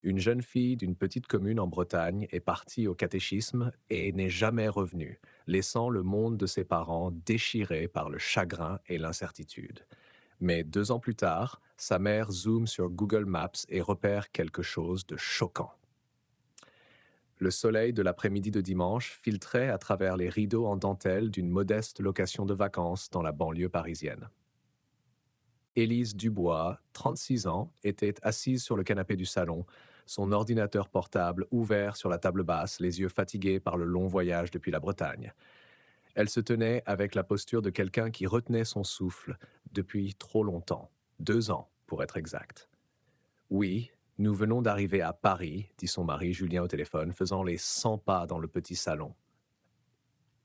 Une jeune fille d'une petite commune en Bretagne est partie au catéchisme et n'est jamais revenue, laissant le monde de ses parents déchiré par le chagrin et l'incertitude. Mais 2 ans plus tard, sa mère zoome sur Google Maps et repère quelque chose de choquant. Le soleil de l'après-midi de dimanche filtrait à travers les rideaux en dentelle d'une modeste location de vacances dans la banlieue parisienne. Élise Dubois, 36 ans, était assise sur le canapé du salon, son ordinateur portable ouvert sur la table basse, les yeux fatigués par le long voyage depuis la Bretagne. Elle se tenait avec la posture de quelqu'un qui retenait son souffle depuis trop longtemps, 2 ans pour être exact. Oui, nous venons d'arriver à Paris, dit son mari Julien au téléphone, faisant les 100 pas dans le petit salon.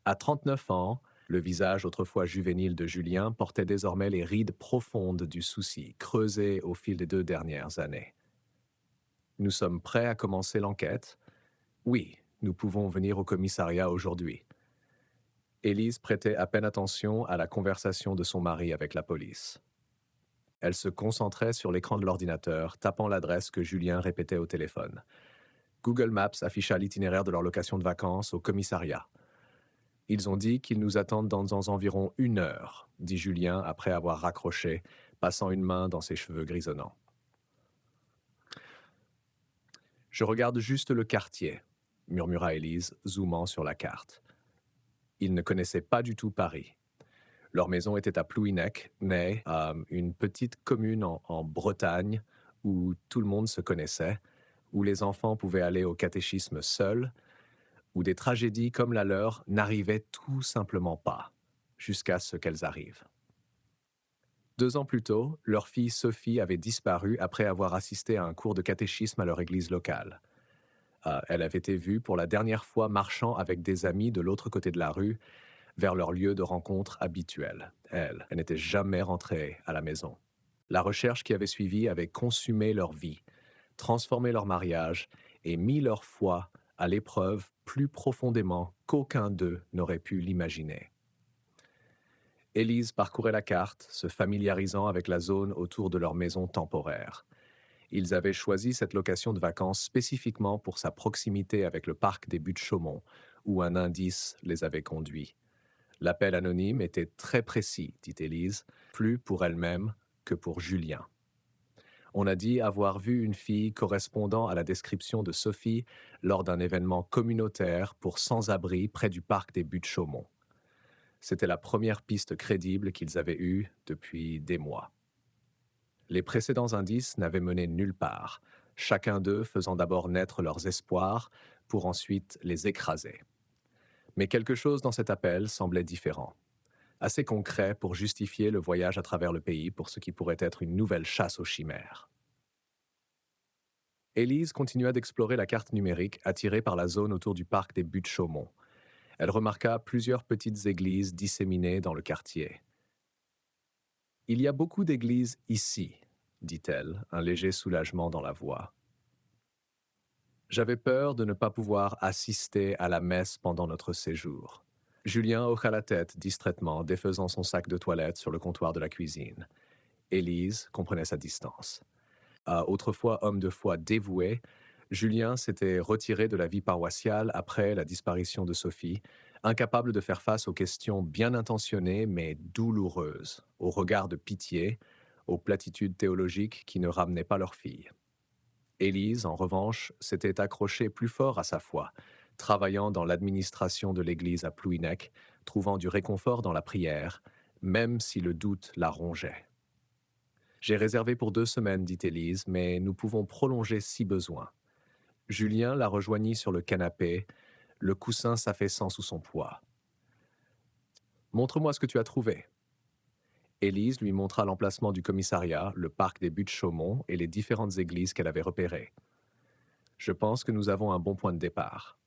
À 39 ans, le visage autrefois juvénile de Julien portait désormais les rides profondes du souci, creusées au fil des 2 dernières années. Nous sommes prêts à commencer l'enquête? Oui, nous pouvons venir au commissariat aujourd'hui. Élise prêtait à peine attention à la conversation de son mari avec la police. Elle se concentrait sur l'écran de l'ordinateur, tapant l'adresse que Julien répétait au téléphone. Google Maps afficha l'itinéraire de leur location de vacances au commissariat. Ils ont dit qu'ils nous attendent dans environ 1 heure, dit Julien après avoir raccroché, passant une main dans ses cheveux grisonnants. Je regarde juste le quartier, murmura Élise, zoomant sur la carte. Ils ne connaissaient pas du tout Paris. Leur maison était à Plouhinec, une petite commune en Bretagne où tout le monde se connaissait, où les enfants pouvaient aller au catéchisme seuls, où des tragédies comme la leur n'arrivaient tout simplement pas, jusqu'à ce qu'elles arrivent. 2 ans plus tôt, leur fille Sophie avait disparu après avoir assisté à un cours de catéchisme à leur église locale. Elle avait été vue pour la dernière fois marchant avec des amis de l'autre côté de la rue vers leur lieu de rencontre habituel. Elle n'était jamais rentrée à la maison. La recherche qui avait suivi avait consumé leur vie, transformé leur mariage et mis leur foi à l'épreuve plus profondément qu'aucun d'eux n'aurait pu l'imaginer. Élise parcourait la carte, se familiarisant avec la zone autour de leur maison temporaire. Ils avaient choisi cette location de vacances spécifiquement pour sa proximité avec le parc des Buttes-Chaumont, où un indice les avait conduits. L'appel anonyme était très précis, dit Élise, plus pour elle-même que pour Julien. On a dit avoir vu une fille correspondant à la description de Sophie lors d'un événement communautaire pour sans-abri près du parc des Buttes-Chaumont. C'était la première piste crédible qu'ils avaient eue depuis des mois. Les précédents indices n'avaient mené nulle part, chacun d'eux faisant d'abord naître leurs espoirs pour ensuite les écraser. Mais quelque chose dans cet appel semblait différent, assez concret pour justifier le voyage à travers le pays pour ce qui pourrait être une nouvelle chasse aux chimères. Élise continua d'explorer la carte numérique attirée par la zone autour du parc des Buttes-Chaumont. Elle remarqua plusieurs petites églises disséminées dans le quartier. Il y a beaucoup d'églises ici, dit-elle, un léger soulagement dans la voix. J'avais peur de ne pas pouvoir assister à la messe pendant notre séjour. Julien hocha la tête distraitement, défaisant son sac de toilette sur le comptoir de la cuisine. Élise comprenait sa distance. Autrefois homme de foi dévoué, Julien s'était retiré de la vie paroissiale après la disparition de Sophie, incapable de faire face aux questions bien intentionnées mais douloureuses, aux regards de pitié, aux platitudes théologiques qui ne ramenaient pas leur fille. Élise, en revanche, s'était accrochée plus fort à sa foi, travaillant dans l'administration de l'église à Plouhinec, trouvant du réconfort dans la prière, même si le doute la rongeait. J'ai réservé pour 2 semaines, dit Élise, mais nous pouvons prolonger si besoin. Julien la rejoignit sur le canapé, le coussin s'affaissant sous son poids. Montre-moi ce que tu as trouvé. Élise lui montra l'emplacement du commissariat, le parc des Buttes-Chaumont et les différentes églises qu'elle avait repérées. Je pense que nous avons un bon point de départ.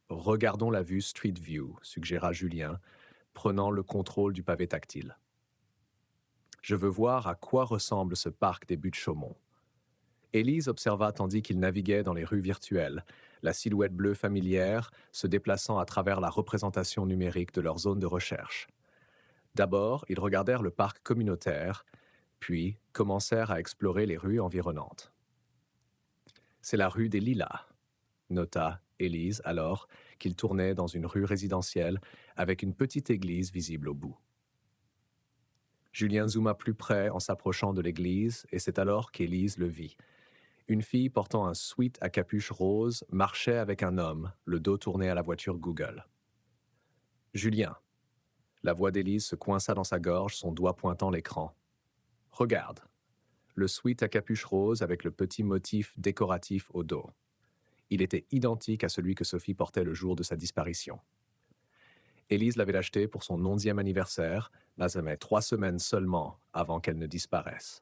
Regardons la vue Street View, suggéra Julien, prenant le contrôle du pavé tactile. Je veux voir à quoi ressemble ce parc des Buttes-Chaumont. Élise observa tandis qu'ils naviguaient dans les rues virtuelles, la silhouette bleue familière se déplaçant à travers la représentation numérique de leur zone de recherche. D'abord, ils regardèrent le parc communautaire, puis commencèrent à explorer les rues environnantes. C'est la rue des Lilas, nota Élise alors qu'il tournait dans une rue résidentielle avec une petite église visible au bout. Julien zooma plus près en s'approchant de l'église et c'est alors qu'Élise le vit. Une fille portant un sweat à capuche rose marchait avec un homme, le dos tourné à la voiture Google. Julien. La voix d'Élise se coinça dans sa gorge, son doigt pointant l'écran. Regarde. Le sweat à capuche rose avec le petit motif décoratif au dos. Il était identique à celui que Sophie portait le jour de sa disparition. Élise l'avait acheté pour son 11e anniversaire, mais ça met 3 semaines seulement avant qu'elle ne disparaisse.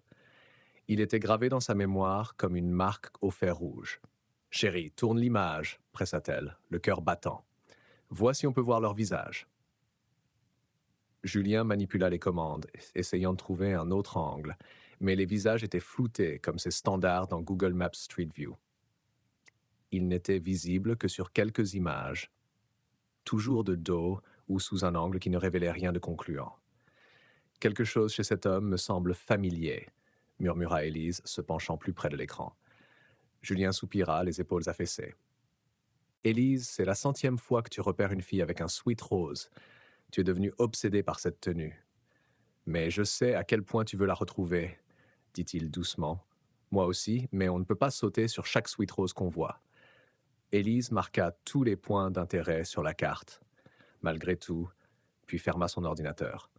Il était gravé dans sa mémoire comme une marque au fer rouge. « Chérie, tourne l'image », pressa-t-elle, le cœur battant. « Vois si on peut voir leur visage. » Julien manipula les commandes, essayant de trouver un autre angle, mais les visages étaient floutés comme c'est standard dans Google Maps Street View. Ils n'étaient visibles que sur quelques images, toujours de dos ou sous un angle qui ne révélait rien de concluant. « Quelque chose chez cet homme me semble familier », murmura Élise, se penchant plus près de l'écran. Julien soupira, les épaules affaissées. « Élise, c'est la 100e fois que tu repères une fille avec un sweat rose. Tu es devenue obsédée par cette tenue. Mais je sais à quel point tu veux la retrouver, dit-il doucement. Moi aussi, mais on ne peut pas sauter sur chaque sweat rose qu'on voit. » Élise marqua tous les points d'intérêt sur la carte, malgré tout, puis ferma son ordinateur.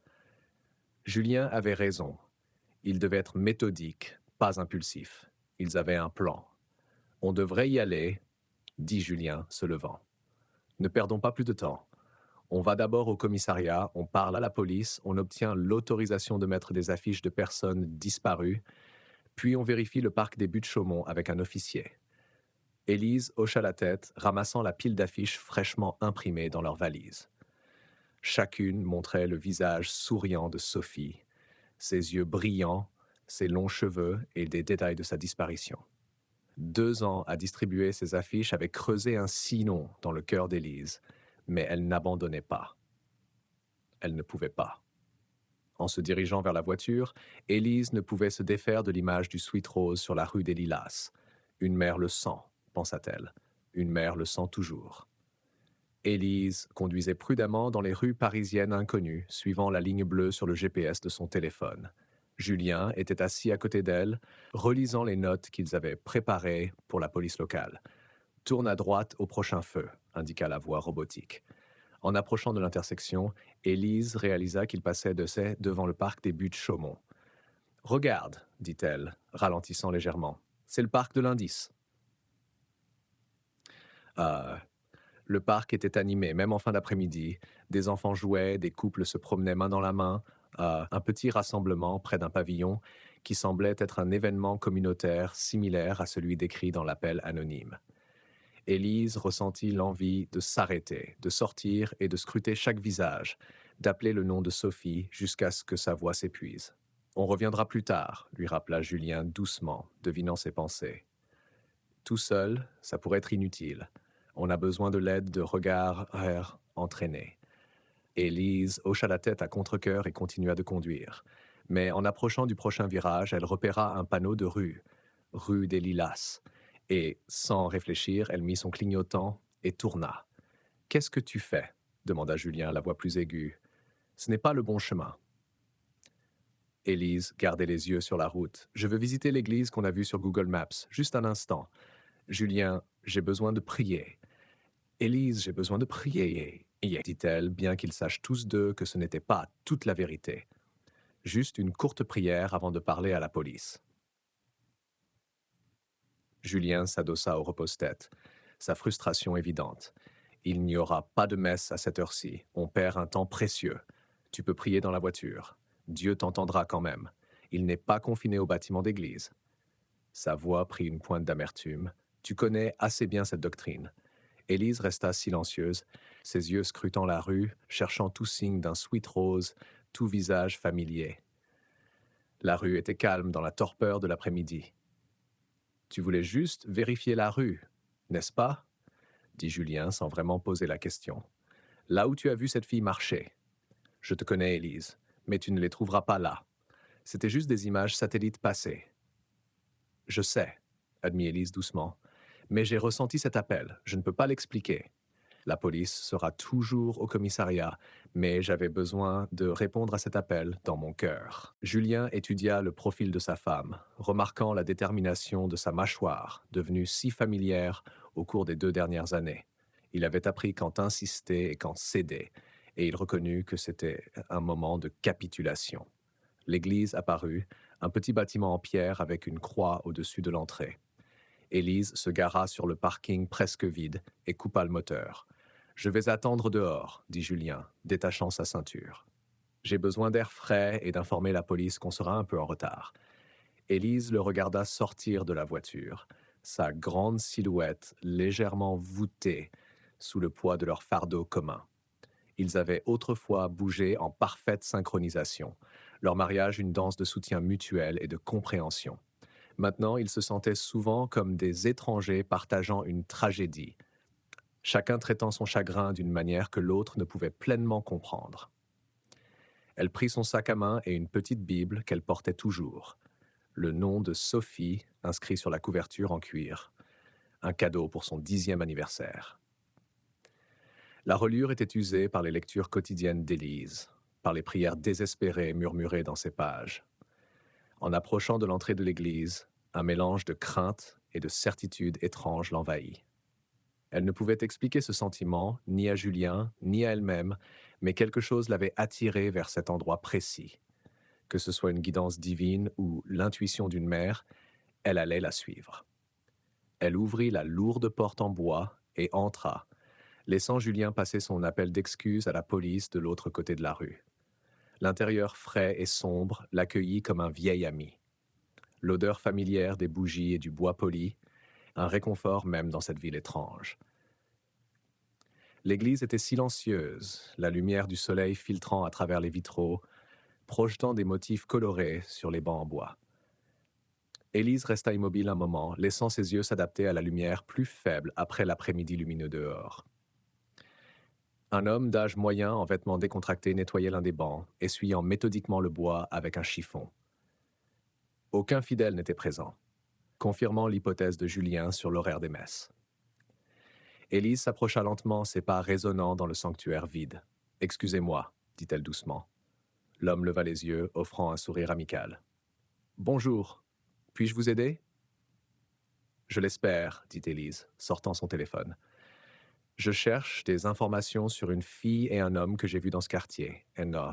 Julien avait raison. Il devait être méthodique, pas impulsif. Ils avaient un plan. « On devrait y aller, » dit Julien, se levant. « Ne perdons pas plus de temps. On va d'abord au commissariat, on parle à la police, on obtient l'autorisation de mettre des affiches de personnes disparues, puis on vérifie le parc des Buttes-Chaumont avec un officier. » Élise hocha la tête, ramassant la pile d'affiches fraîchement imprimées dans leur valise. Chacune montrait le visage souriant de Sophie, ses yeux brillants, ses longs cheveux et des détails de sa disparition. 2 ans à distribuer ces affiches avaient creusé un sillon dans le cœur d'Élise, mais elle n'abandonnait pas. Elle ne pouvait pas. En se dirigeant vers la voiture, Élise ne pouvait se défaire de l'image du sweat rose sur la rue des Lilas. Une mère le sent, pensa-t-elle. Une mère le sent toujours. Élise conduisait prudemment dans les rues parisiennes inconnues, suivant la ligne bleue sur le GPS de son téléphone. Julien était assis à côté d'elle, relisant les notes qu'ils avaient préparées pour la police locale. « Tourne à droite au prochain feu », indiqua la voix robotique. En approchant de l'intersection, Élise réalisa qu'il passait devant le parc des Buttes-Chaumont. « Regarde, dit-elle, ralentissant légèrement. C'est le parc de l'Indice. » Le parc était animé, même en fin d'après-midi. Des enfants jouaient, des couples se promenaient main dans la main. Un petit rassemblement près d'un pavillon qui semblait être un événement communautaire similaire à celui décrit dans l'appel anonyme. Élise ressentit l'envie de s'arrêter, de sortir et de scruter chaque visage, d'appeler le nom de Sophie jusqu'à ce que sa voix s'épuise. « On reviendra plus tard », lui rappela Julien doucement, devinant ses pensées. Tout seul, ça pourrait être inutile. On a besoin de l'aide de regards entraînés. Élise hocha la tête à contre-cœur et continua de conduire. Mais en approchant du prochain virage, elle repéra un panneau de rue des Lilas. Et, sans réfléchir, elle mit son clignotant et tourna. « Qu'est-ce que tu fais ?» demanda Julien, la voix plus aiguë. « Ce n'est pas le bon chemin. » Élise gardait les yeux sur la route. « Je veux visiter l'église qu'on a vue sur Google Maps. Juste un instant. Julien, j'ai besoin de prier. » « Élise, j'ai besoin de prier, dit-elle, bien qu'ils sachent tous deux que ce n'était pas toute la vérité. Juste une courte prière avant de parler à la police. Julien s'adossa au repose-tête, sa frustration évidente. Il n'y aura pas de messe à cette heure-ci. On perd un temps précieux. Tu peux prier dans la voiture. Dieu t'entendra quand même. Il n'est pas confiné au bâtiment d'église. Sa voix prit une pointe d'amertume. Tu connais assez bien cette doctrine. Élise resta silencieuse, ses yeux scrutant la rue, cherchant tout signe d'un sweat rose, tout visage familier. La rue était calme dans la torpeur de l'après-midi. « Tu voulais juste vérifier la rue, n'est-ce pas ?» dit Julien sans vraiment poser la question. « Là où tu as vu cette fille marcher. Je te connais, Élise, mais tu ne les trouveras pas là. C'était juste des images satellites passées. » « Je sais, » admit Élise doucement. Mais j'ai ressenti cet appel, je ne peux pas l'expliquer. La police sera toujours au commissariat, mais j'avais besoin de répondre à cet appel dans mon cœur. Julien étudia le profil de sa femme, remarquant la détermination de sa mâchoire, devenue si familière au cours des 2 dernières années. Il avait appris quand insister et quand céder, et il reconnut que c'était un moment de capitulation. L'église apparut, un petit bâtiment en pierre avec une croix au-dessus de l'entrée. Élise se gara sur le parking presque vide et coupa le moteur. « Je vais attendre dehors, » dit Julien, détachant sa ceinture. « J'ai besoin d'air frais et d'informer la police qu'on sera un peu en retard. » Élise le regarda sortir de la voiture, sa grande silhouette légèrement voûtée sous le poids de leur fardeau commun. Ils avaient autrefois bougé en parfaite synchronisation, leur mariage une danse de soutien mutuel et de compréhension. Maintenant, ils se sentaient souvent comme des étrangers partageant une tragédie, chacun traitant son chagrin d'une manière que l'autre ne pouvait pleinement comprendre. Elle prit son sac à main et une petite Bible qu'elle portait toujours. Le nom de Sophie inscrit sur la couverture en cuir. Un cadeau pour son 10e anniversaire. La reliure était usée par les lectures quotidiennes d'Élise, par les prières désespérées murmurées dans ses pages. En approchant de l'entrée de l'église, un mélange de crainte et de certitude étrange l'envahit. Elle ne pouvait expliquer ce sentiment, ni à Julien, ni à elle-même, mais quelque chose l'avait attirée vers cet endroit précis. Que ce soit une guidance divine ou l'intuition d'une mère, elle allait la suivre. Elle ouvrit la lourde porte en bois et entra, laissant Julien passer son appel d'excuse à la police de l'autre côté de la rue. L'intérieur frais et sombre l'accueillit comme un vieil ami. L'odeur familière des bougies et du bois poli, un réconfort même dans cette ville étrange. L'église était silencieuse, la lumière du soleil filtrant à travers les vitraux, projetant des motifs colorés sur les bancs en bois. Élise resta immobile un moment, laissant ses yeux s'adapter à la lumière plus faible après l'après-midi lumineux dehors. Un homme d'âge moyen en vêtements décontractés nettoyait l'un des bancs, essuyant méthodiquement le bois avec un chiffon. Aucun fidèle n'était présent, confirmant l'hypothèse de Julien sur l'horaire des messes. Élise s'approcha lentement, ses pas résonnant dans le sanctuaire vide. « Excusez-moi, » dit-elle doucement. L'homme leva les yeux, offrant un sourire amical. « Bonjour, puis-je vous aider ?»« Je l'espère, » dit Élise, sortant son téléphone. « Je cherche des informations sur une fille et un homme que j'ai vus dans ce quartier. »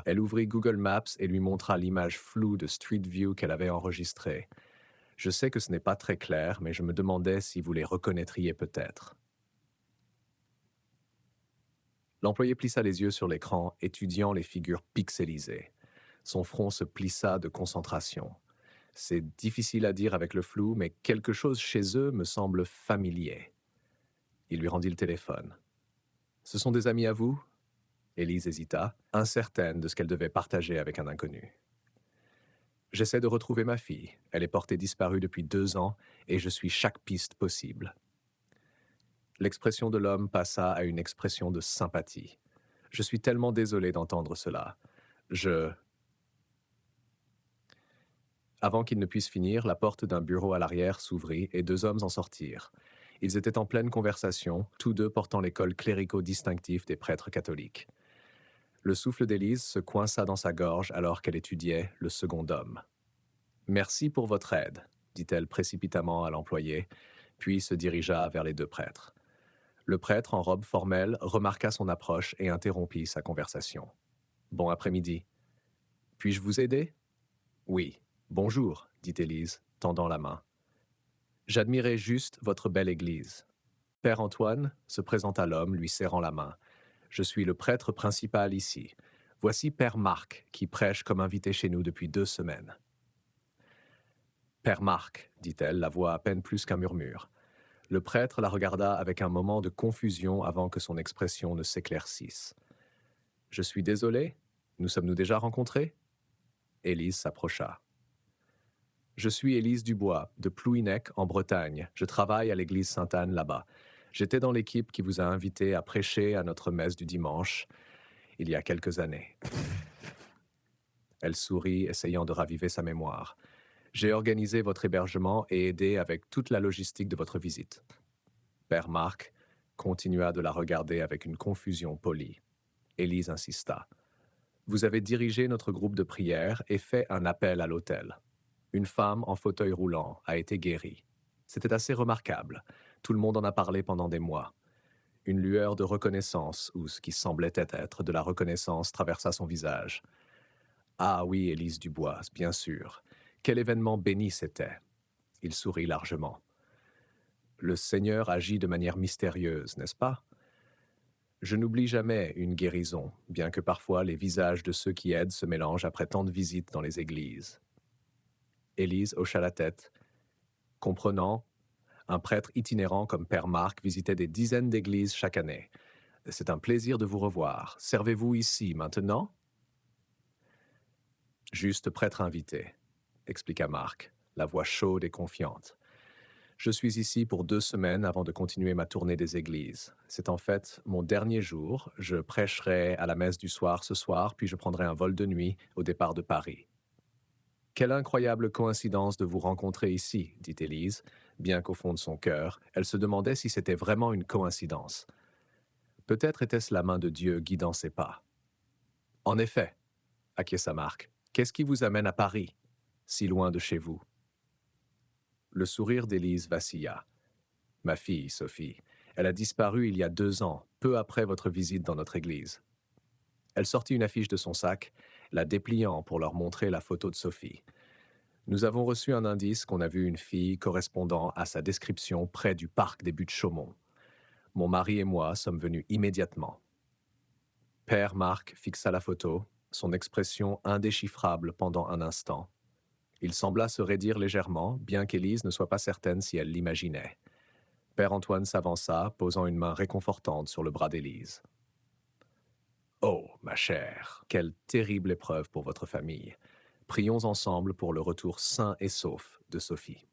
Elle ouvrit Google Maps et lui montra l'image floue de Street View qu'elle avait enregistrée. « Je sais que ce n'est pas très clair, mais je me demandais si vous les reconnaîtriez peut-être. » L'employé plissa les yeux sur l'écran, étudiant les figures pixelisées. Son front se plissa de concentration. C'est difficile à dire avec le flou, mais quelque chose chez eux me semble familier. Il lui rendit le téléphone. « Ce sont des amis à vous ?» Élise hésita, incertaine de ce qu'elle devait partager avec un inconnu. « J'essaie de retrouver ma fille. Elle est portée disparue depuis 2 ans et je suis chaque piste possible. » L'expression de l'homme passa à une expression de sympathie. « Je suis tellement désolé d'entendre cela. Avant qu'il ne puisse finir, la porte d'un bureau à l'arrière s'ouvrit et 2 hommes en sortirent. Ils étaient en pleine conversation, tous 2 portant les cols cléricaux distinctifs des prêtres catholiques. Le souffle d'Élise se coinça dans sa gorge alors qu'elle étudiait le second homme. « Merci pour votre aide, » dit-elle précipitamment à l'employé, puis se dirigea vers les 2 prêtres. Le prêtre, en robe formelle, remarqua son approche et interrompit sa conversation. « Bon après-midi. Puis-je vous aider ?»« Oui. Bonjour, » dit Élise, tendant la main. « J'admirais juste votre belle église. » Père Antoine, se présenta l'homme, lui serrant la main. « Je suis le prêtre principal ici. Voici Père Marc, qui prêche comme invité chez nous depuis 2 semaines. » « Père Marc, » dit-elle, la voix à peine plus qu'un murmure. Le prêtre la regarda avec un moment de confusion avant que son expression ne s'éclaircisse. « Je suis désolé, nous sommes-nous déjà rencontrés ?» Élise s'approcha. « Je suis Élise Dubois, de Plouhinec, en Bretagne. Je travaille à l'église Sainte-Anne là-bas. J'étais dans l'équipe qui vous a invité à prêcher à notre messe du dimanche, il y a quelques années. » Elle sourit, essayant de raviver sa mémoire. « J'ai organisé votre hébergement et aidé avec toute la logistique de votre visite. » Père Marc continua de la regarder avec une confusion polie. Élise insista. Vous avez dirigé notre groupe de prière et fait un appel à l'autel. Une femme en fauteuil roulant a été guérie. C'était assez remarquable. Tout le monde en a parlé pendant des mois. Une lueur de reconnaissance, ou ce qui semblait être de la reconnaissance, traversa son visage. Ah oui, Élise Dubois, bien sûr. Quel événement béni c'était. Il sourit largement. Le Seigneur agit de manière mystérieuse, n'est-ce pas? Je n'oublie jamais une guérison, bien que parfois les visages de ceux qui aident se mélangent après tant de visites dans les églises. Élise hocha la tête, comprenant, un prêtre itinérant comme Père Marc visitait des dizaines d'églises chaque année. C'est un plaisir de vous revoir. Servez-vous ici maintenant? Juste prêtre invité, expliqua Marc, la voix chaude et confiante. Je suis ici pour 2 semaines avant de continuer ma tournée des églises. C'est en fait mon dernier jour. Je prêcherai à la messe du soir ce soir, puis je prendrai un vol de nuit au départ de Paris. Quelle incroyable coïncidence de vous rencontrer ici, dit Élise, bien qu'au fond de son cœur, elle se demandait si c'était vraiment une coïncidence. Peut-être était-ce la main de Dieu guidant ses pas. En effet, acquiesça Marc, qu'est-ce qui vous amène à Paris, si loin de chez vous? Le sourire d'Élise vacilla. Ma fille, Sophie, elle a disparu il y a 2 ans, peu après votre visite dans notre église. Elle sortit une affiche de son sac, la dépliant pour leur montrer la photo de Sophie. Nous avons reçu un indice qu'on a vu une fille correspondant à sa description près du parc des Buttes-Chaumont. Mon mari et moi sommes venus immédiatement. Père Marc fixa la photo, son expression indéchiffrable pendant un instant. Il sembla se raidir légèrement, bien qu'Élise ne soit pas certaine si elle l'imaginait. Père Antoine s'avança, posant une main réconfortante sur le bras d'Élise. « Oh, ma chère, quelle terrible épreuve pour votre famille. Prions ensemble pour le retour sain et sauf de Sophie. »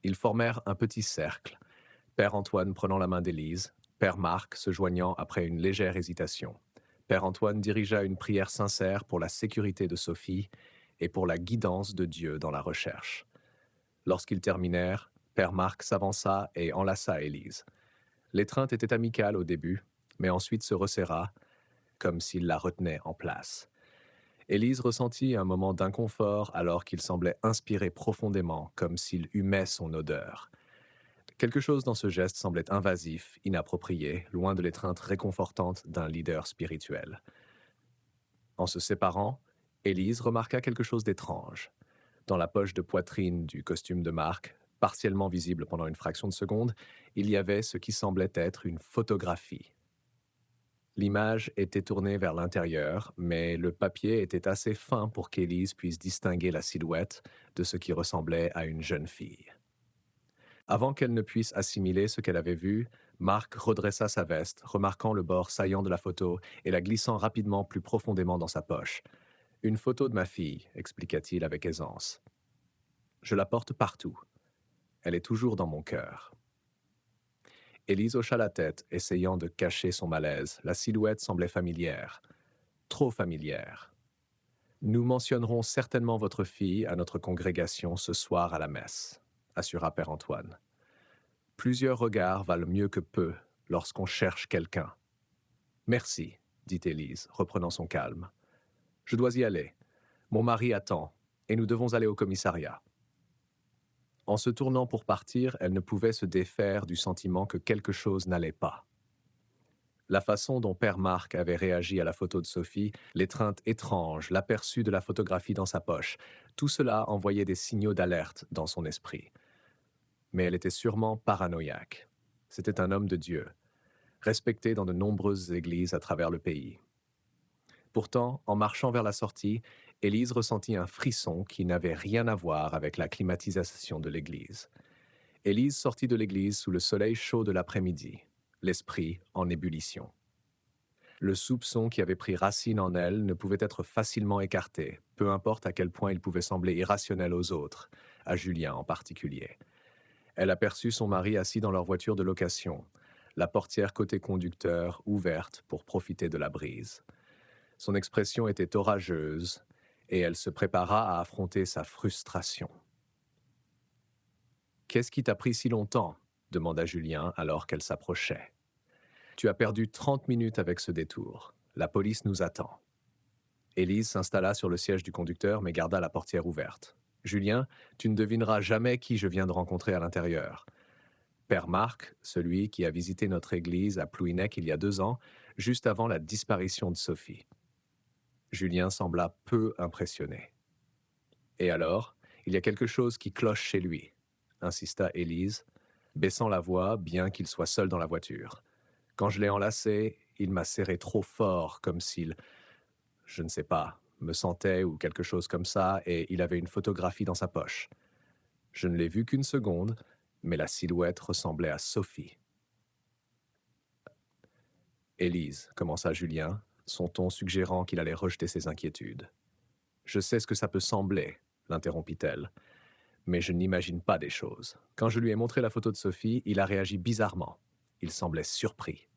Ils formèrent un petit cercle, Père Antoine prenant la main d'Élise, Père Marc se joignant après une légère hésitation. Père Antoine dirigea une prière sincère pour la sécurité de Sophie et pour la guidance de Dieu dans la recherche. Lorsqu'ils terminèrent, Père Marc s'avança et enlaça Élise. L'étreinte était amicale au début, mais ensuite se resserra, comme s'il la retenait en place. Élise ressentit un moment d'inconfort alors qu'il semblait inspirer profondément, comme s'il humait son odeur. Quelque chose dans ce geste semblait invasif, inapproprié, loin de l'étreinte réconfortante d'un leader spirituel. En se séparant, Élise remarqua quelque chose d'étrange. Dans la poche de poitrine du costume de Marc, partiellement visible pendant une fraction de seconde, il y avait ce qui semblait être une photographie. L'image était tournée vers l'intérieur, mais le papier était assez fin pour qu'Élise puisse distinguer la silhouette de ce qui ressemblait à une jeune fille. Avant qu'elle ne puisse assimiler ce qu'elle avait vu, Marc redressa sa veste, remarquant le bord saillant de la photo et la glissant rapidement plus profondément dans sa poche. « Une photo de ma fille, expliqua-t-il avec aisance. Je la porte partout. Elle est toujours dans mon cœur. » Élise hocha la tête, essayant de cacher son malaise. La silhouette semblait familière. Trop familière. « Nous mentionnerons certainement votre fille à notre congrégation ce soir à la messe, assura Père Antoine. Plusieurs regards valent mieux que peu lorsqu'on cherche quelqu'un. Merci, dit Élise, reprenant son calme. Je dois y aller. Mon mari attend, et nous devons aller au commissariat. En se tournant pour partir, elle ne pouvait se défaire du sentiment que quelque chose n'allait pas. La façon dont Père Marc avait réagi à la photo de Sophie, l'étreinte étrange, l'aperçu de la photographie dans sa poche, tout cela envoyait des signaux d'alerte dans son esprit. Mais elle était sûrement paranoïaque. C'était un homme de Dieu, respecté dans de nombreuses églises à travers le pays. Pourtant, en marchant vers la sortie, Élise ressentit un frisson qui n'avait rien à voir avec la climatisation de l'église. Élise sortit de l'église sous le soleil chaud de l'après-midi, l'esprit en ébullition. Le soupçon qui avait pris racine en elle ne pouvait être facilement écarté, peu importe à quel point il pouvait sembler irrationnel aux autres, à Julien en particulier. Elle aperçut son mari assis dans leur voiture de location, la portière côté conducteur ouverte pour profiter de la brise. Son expression était orageuse et elle se prépara à affronter sa frustration. « Qu'est-ce qui t'a pris si longtemps » demanda Julien alors qu'elle s'approchait. Tu as perdu 30 minutes avec ce détour. La police nous attend. Élise s'installa sur le siège du conducteur mais garda la portière ouverte. Julien, tu ne devineras jamais qui je viens de rencontrer à l'intérieur. Père Marc, celui qui a visité notre église à Plouhinec il y a 2 ans, juste avant la disparition de Sophie. Julien sembla peu impressionné. Et alors, il y a quelque chose qui cloche chez lui, insista Élise, baissant la voix bien qu'il soit seul dans la voiture. Quand je l'ai enlacé, il m'a serré trop fort, comme s'il, je ne sais pas, me sentait ou quelque chose comme ça, et il avait une photographie dans sa poche. Je ne l'ai vue qu'une seconde, mais la silhouette ressemblait à Sophie. Élise, commença Julien, son ton suggérant qu'il allait rejeter ses inquiétudes. Je sais ce que ça peut sembler, l'interrompit-elle, mais je n'imagine pas des choses. Quand je lui ai montré la photo de Sophie, il a réagi bizarrement. Il semblait surpris.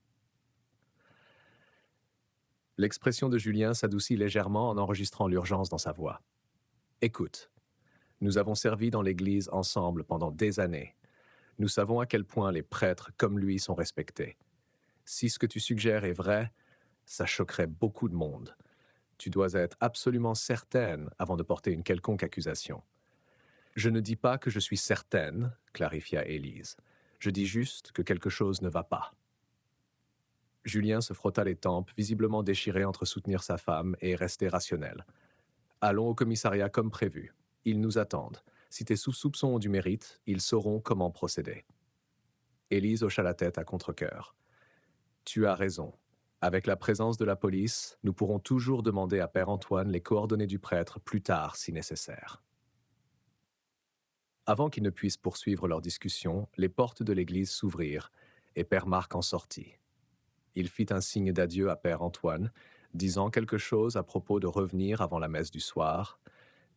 L'expression de Julien s'adoucit légèrement en enregistrant l'urgence dans sa voix. Écoute, nous avons servi dans l'Église ensemble pendant des années. Nous savons à quel point les prêtres comme lui sont respectés. Si ce que tu suggères est vrai, ça choquerait beaucoup de monde. Tu dois être absolument certaine avant de porter une quelconque accusation. Je ne dis pas que je suis certaine, clarifia Élise. Je dis juste que quelque chose ne va pas. Julien se frotta les tempes, visiblement déchiré entre soutenir sa femme et rester rationnel. Allons au commissariat comme prévu. Ils nous attendent. Si tes soupçons ont du mérite, ils sauront comment procéder. Élise hocha la tête à contre-cœur. Tu as raison. Avec la présence de la police, nous pourrons toujours demander à Père Antoine les coordonnées du prêtre plus tard si nécessaire. Avant qu'ils ne puissent poursuivre leur discussion, les portes de l'église s'ouvrirent et Père Marc en sortit. Il fit un signe d'adieu à Père Antoine, disant quelque chose à propos de revenir avant la messe du soir,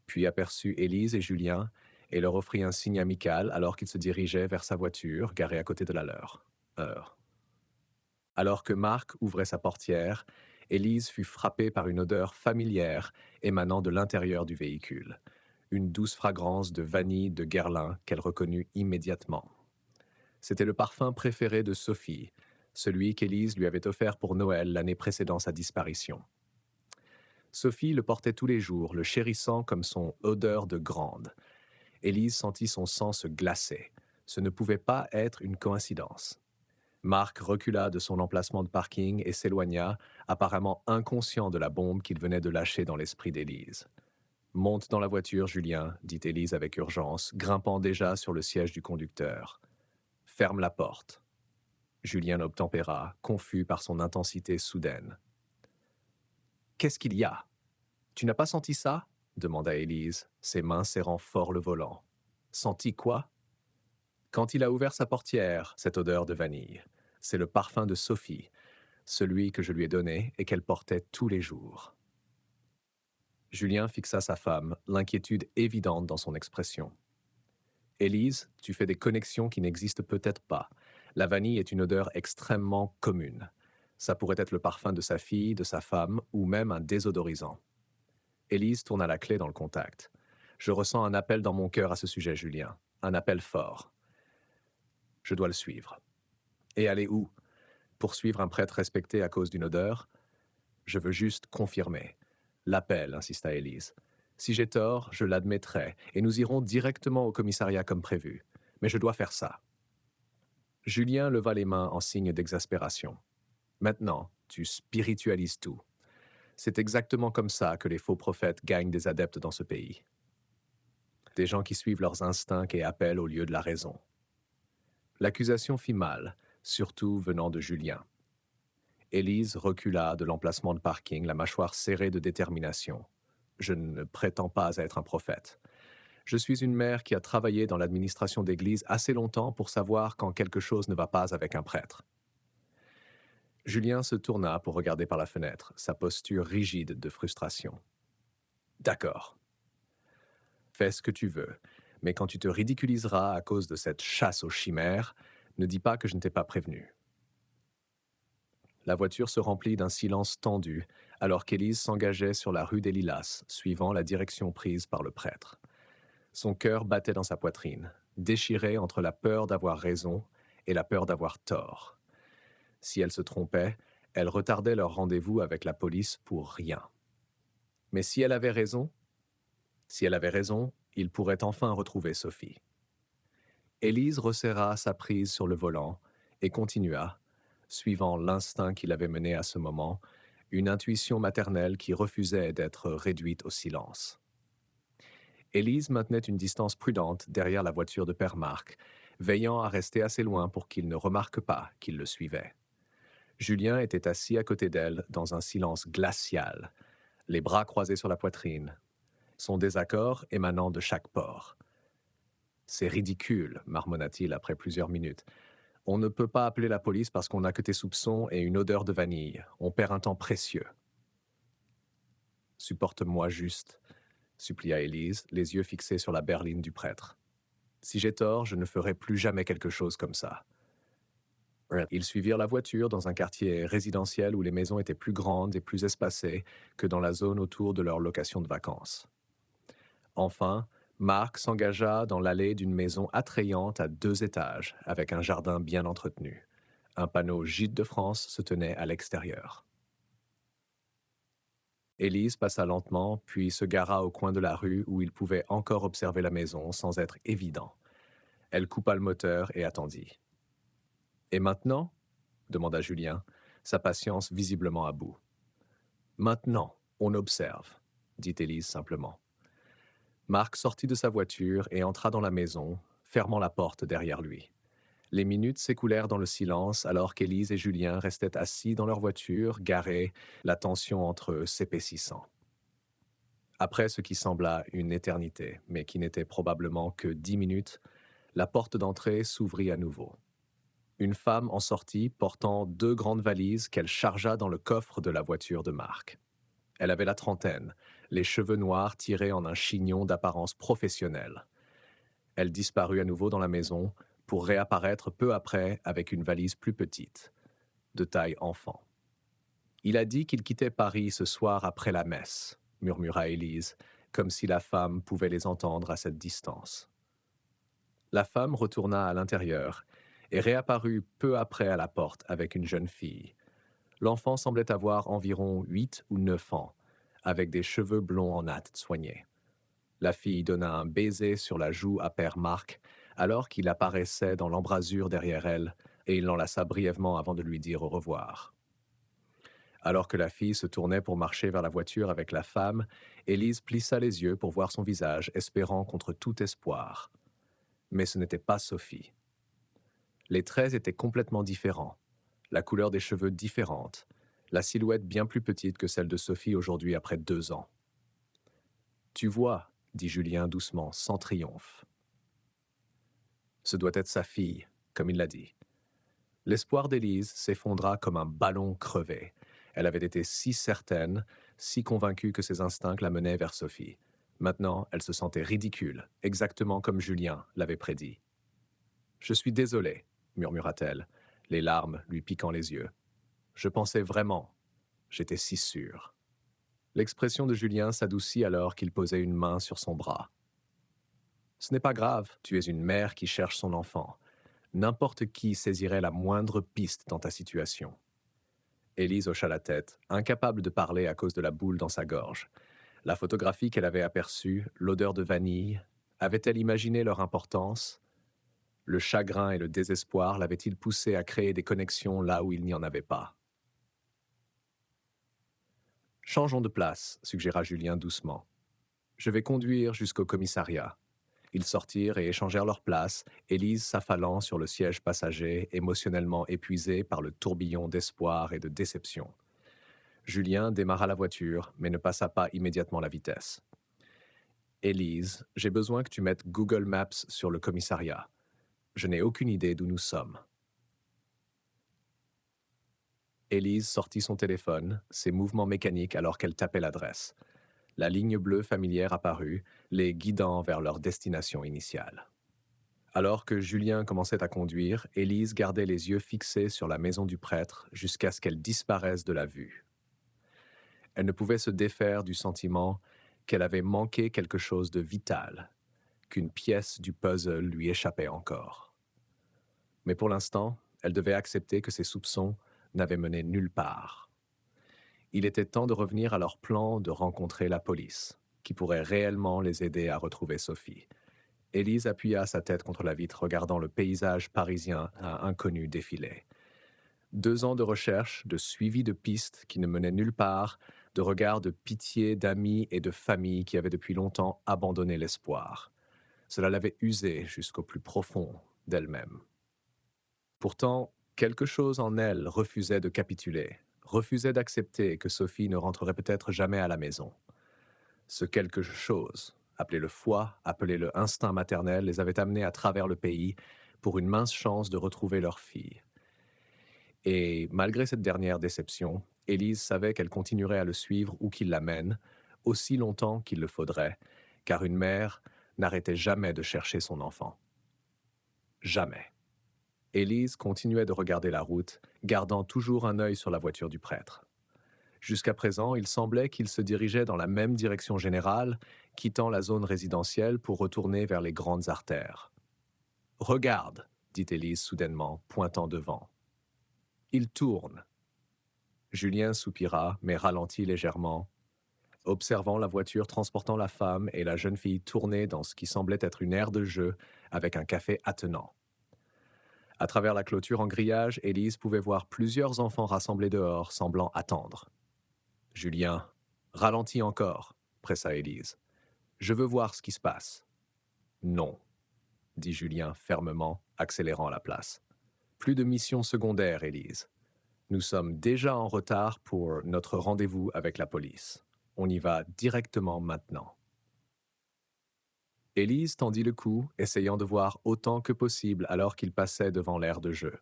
puis aperçut Élise et Julien et leur offrit un signe amical alors qu'il se dirigeait vers sa voiture, garée à côté de la leur. Alors que Marc ouvrait sa portière, Élise fut frappée par une odeur familière émanant de l'intérieur du véhicule, une douce fragrance de vanille de Guerlain qu'elle reconnut immédiatement. C'était le parfum préféré de Sophie, celui qu'Élise lui avait offert pour Noël l'année précédant sa disparition. Sophie le portait tous les jours, le chérissant comme son odeur de grande. Élise sentit son sang se glacer. Ce ne pouvait pas être une coïncidence. Marc recula de son emplacement de parking et s'éloigna, apparemment inconscient de la bombe qu'il venait de lâcher dans l'esprit d'Élise. « Monte dans la voiture, Julien, » dit Élise avec urgence, grimpant déjà sur le siège du conducteur. « Ferme la porte. » Julien obtempéra, confus par son intensité soudaine. « Qu'est-ce qu'il y a? Tu n'as pas senti ça ?» demanda Élise, ses mains serrant fort le volant. « Senti quoi ?» Quand il a ouvert sa portière, cette odeur de vanille. C'est le parfum de Sophie, celui que je lui ai donné et qu'elle portait tous les jours. Julien fixa sa femme, l'inquiétude évidente dans son expression. « Élise, tu fais des connexions qui n'existent peut-être pas. La vanille est une odeur extrêmement commune. Ça pourrait être le parfum de sa fille, de sa femme, ou même un désodorisant. » Élise tourna la clé dans le contact. « Je ressens un appel dans mon cœur à ce sujet, Julien. Un appel fort. Je dois le suivre. » « Et aller où? Poursuivre un prêtre respecté à cause d'une odeur? Je veux juste confirmer. » « L'appel, insista Élise. « Si j'ai tort, je l'admettrai, et nous irons directement au commissariat comme prévu. Mais je dois faire ça. » Julien leva les mains en signe d'exaspération. « Maintenant, tu spiritualises tout. C'est exactement comme ça que les faux prophètes gagnent des adeptes dans ce pays. Des gens qui suivent leurs instincts et appellent au lieu de la raison. » L'accusation fit mal, surtout venant de Julien. Élise recula de l'emplacement de parking, la mâchoire serrée de détermination. « Je ne prétends pas être un prophète. Je suis une mère qui a travaillé dans l'administration d'église assez longtemps pour savoir quand quelque chose ne va pas avec un prêtre. » Julien se tourna pour regarder par la fenêtre, sa posture rigide de frustration. « D'accord. Fais ce que tu veux, mais quand tu te ridiculiseras à cause de cette chasse aux chimères, ne dis pas que je ne t'ai pas prévenu. » La voiture se remplit d'un silence tendu, alors qu'Élise s'engageait sur la rue des Lilas, suivant la direction prise par le prêtre. Son cœur battait dans sa poitrine, déchiré entre la peur d'avoir raison et la peur d'avoir tort. Si elle se trompait, elle retardait leur rendez-vous avec la police pour rien. Mais si elle avait raison, ils pourraient enfin retrouver Sophie. Élise resserra sa prise sur le volant et continua, suivant l'instinct qui l'avait mené à ce moment, une intuition maternelle qui refusait d'être réduite au silence. Élise maintenait une distance prudente derrière la voiture de Père Marc, veillant à rester assez loin pour qu'il ne remarque pas qu'il le suivait. Julien était assis à côté d'elle dans un silence glacial, les bras croisés sur la poitrine, son désaccord émanant de chaque pore. « C'est ridicule, marmonna-t-il après plusieurs minutes. On ne peut pas appeler la police parce qu'on n'a que tes soupçons et une odeur de vanille. On perd un temps précieux. »« Supporte-moi juste, » supplia Élise, les yeux fixés sur la berline du prêtre. « Si j'ai tort, je ne ferai plus jamais quelque chose comme ça. » Ils suivirent la voiture dans un quartier résidentiel où les maisons étaient plus grandes et plus espacées que dans la zone autour de leur location de vacances. Enfin, Marc s'engagea dans l'allée d'une maison attrayante à 2 étages, avec un jardin bien entretenu. Un panneau Gîte de France se tenait à l'extérieur. Élise passa lentement, puis se gara au coin de la rue où il pouvait encore observer la maison sans être évident. Elle coupa le moteur et attendit. « Et maintenant ?» demanda Julien, sa patience visiblement à bout. « Maintenant, on observe, » dit Élise simplement. Marc sortit de sa voiture et entra dans la maison, fermant la porte derrière lui. Les minutes s'écoulèrent dans le silence alors qu'Élise et Julien restaient assis dans leur voiture, garés, la tension entre eux s'épaississant. Après ce qui sembla une éternité, mais qui n'était probablement que 10 minutes, la porte d'entrée s'ouvrit à nouveau. Une femme en sortit portant 2 grandes valises qu'elle chargea dans le coffre de la voiture de Marc. Elle avait la trentaine, les cheveux noirs tirés en un chignon d'apparence professionnelle. Elle disparut à nouveau dans la maison pour réapparaître peu après avec une valise plus petite, de taille enfant. « Il a dit qu'il quittait Paris ce soir après la messe, » murmura Élise, comme si la femme pouvait les entendre à cette distance. La femme retourna à l'intérieur et réapparut peu après à la porte avec une jeune fille. L'enfant semblait avoir environ 8 ou 9 ans, avec des cheveux blonds en natte soignés. La fille donna un baiser sur la joue à Père Marc, alors qu'il apparaissait dans l'embrasure derrière elle, et il l'enlaça brièvement avant de lui dire au revoir. Alors que la fille se tournait pour marcher vers la voiture avec la femme, Élise plissa les yeux pour voir son visage, espérant contre tout espoir. Mais ce n'était pas Sophie. Les traits étaient complètement différents, la couleur des cheveux différente, la silhouette bien plus petite que celle de Sophie aujourd'hui après 2 ans. « Tu vois, » dit Julien doucement, sans triomphe. Ce doit être sa fille, comme il l'a dit. L'espoir d'Élise s'effondra comme un ballon crevé. Elle avait été si certaine, si convaincue que ses instincts la menaient vers Sophie. Maintenant, elle se sentait ridicule, exactement comme Julien l'avait prédit. « Je suis désolée, » murmura-t-elle, les larmes lui piquant les yeux. « Je pensais vraiment. J'étais si sûre. » L'expression de Julien s'adoucit alors qu'il posait une main sur son bras. « Ce n'est pas grave, tu es une mère qui cherche son enfant. N'importe qui saisirait la moindre piste dans ta situation. » Élise hocha la tête, incapable de parler à cause de la boule dans sa gorge. La photographie qu'elle avait aperçue, l'odeur de vanille, avait-elle imaginé leur importance? Le chagrin et le désespoir l'avaient-ils poussée à créer des connexions là où il n'y en avait pas? « Changeons de place, » suggéra Julien doucement. « Je vais conduire jusqu'au commissariat. » Ils sortirent et échangèrent leurs places, Élise s'affalant sur le siège passager, émotionnellement épuisée par le tourbillon d'espoir et de déception. Julien démarra la voiture, mais ne passa pas immédiatement la vitesse. « Élise, j'ai besoin que tu mettes Google Maps sur le commissariat. Je n'ai aucune idée d'où nous sommes. » Élise sortit son téléphone, ses mouvements mécaniques alors qu'elle tapait l'adresse. La ligne bleue familière apparut, les guidant vers leur destination initiale. Alors que Julien commençait à conduire, Élise gardait les yeux fixés sur la maison du prêtre jusqu'à ce qu'elle disparaisse de la vue. Elle ne pouvait se défaire du sentiment qu'elle avait manqué quelque chose de vital, qu'une pièce du puzzle lui échappait encore. Mais pour l'instant, elle devait accepter que ses soupçons n'avaient mené nulle part. Il était temps de revenir à leur plan de rencontrer la police, qui pourrait réellement les aider à retrouver Sophie. Élise appuya sa tête contre la vitre, regardant le paysage parisien à inconnu défiler. 2 ans de recherche, de suivi de pistes qui ne menaient nulle part, de regards de pitié d'amis et de familles qui avaient depuis longtemps abandonné l'espoir. Cela l'avait usée jusqu'au plus profond d'elle-même. Pourtant, quelque chose en elle refusait de capituler, refusait d'accepter que Sophie ne rentrerait peut-être jamais à la maison. Ce quelque chose, appelé le foie, appelé le instinct maternel, les avait amenés à travers le pays pour une mince chance de retrouver leur fille. Et malgré cette dernière déception, Élise savait qu'elle continuerait à le suivre où qu'il l'amène, aussi longtemps qu'il le faudrait, car une mère n'arrêtait jamais de chercher son enfant. Jamais. Élise continuait de regarder la route, gardant toujours un œil sur la voiture du prêtre. Jusqu'à présent, il semblait qu'il se dirigeait dans la même direction générale, quittant la zone résidentielle pour retourner vers les grandes artères. « Regarde », dit Élise soudainement, pointant devant. « Il tourne. » Julien soupira, mais ralentit légèrement, observant la voiture transportant la femme et la jeune fille tourner dans ce qui semblait être une aire de jeu avec un café attenant. À travers la clôture en grillage, Élise pouvait voir plusieurs enfants rassemblés dehors, semblant attendre. « Julien, ralentis encore », pressa Élise. « Je veux voir ce qui se passe. »« Non », dit Julien fermement, accélérant la place. « Plus de mission secondaire, Élise. Nous sommes déjà en retard pour notre rendez-vous avec la police. On y va directement maintenant. » Élise tendit le cou, essayant de voir autant que possible alors qu'il passait devant l'aire de jeu.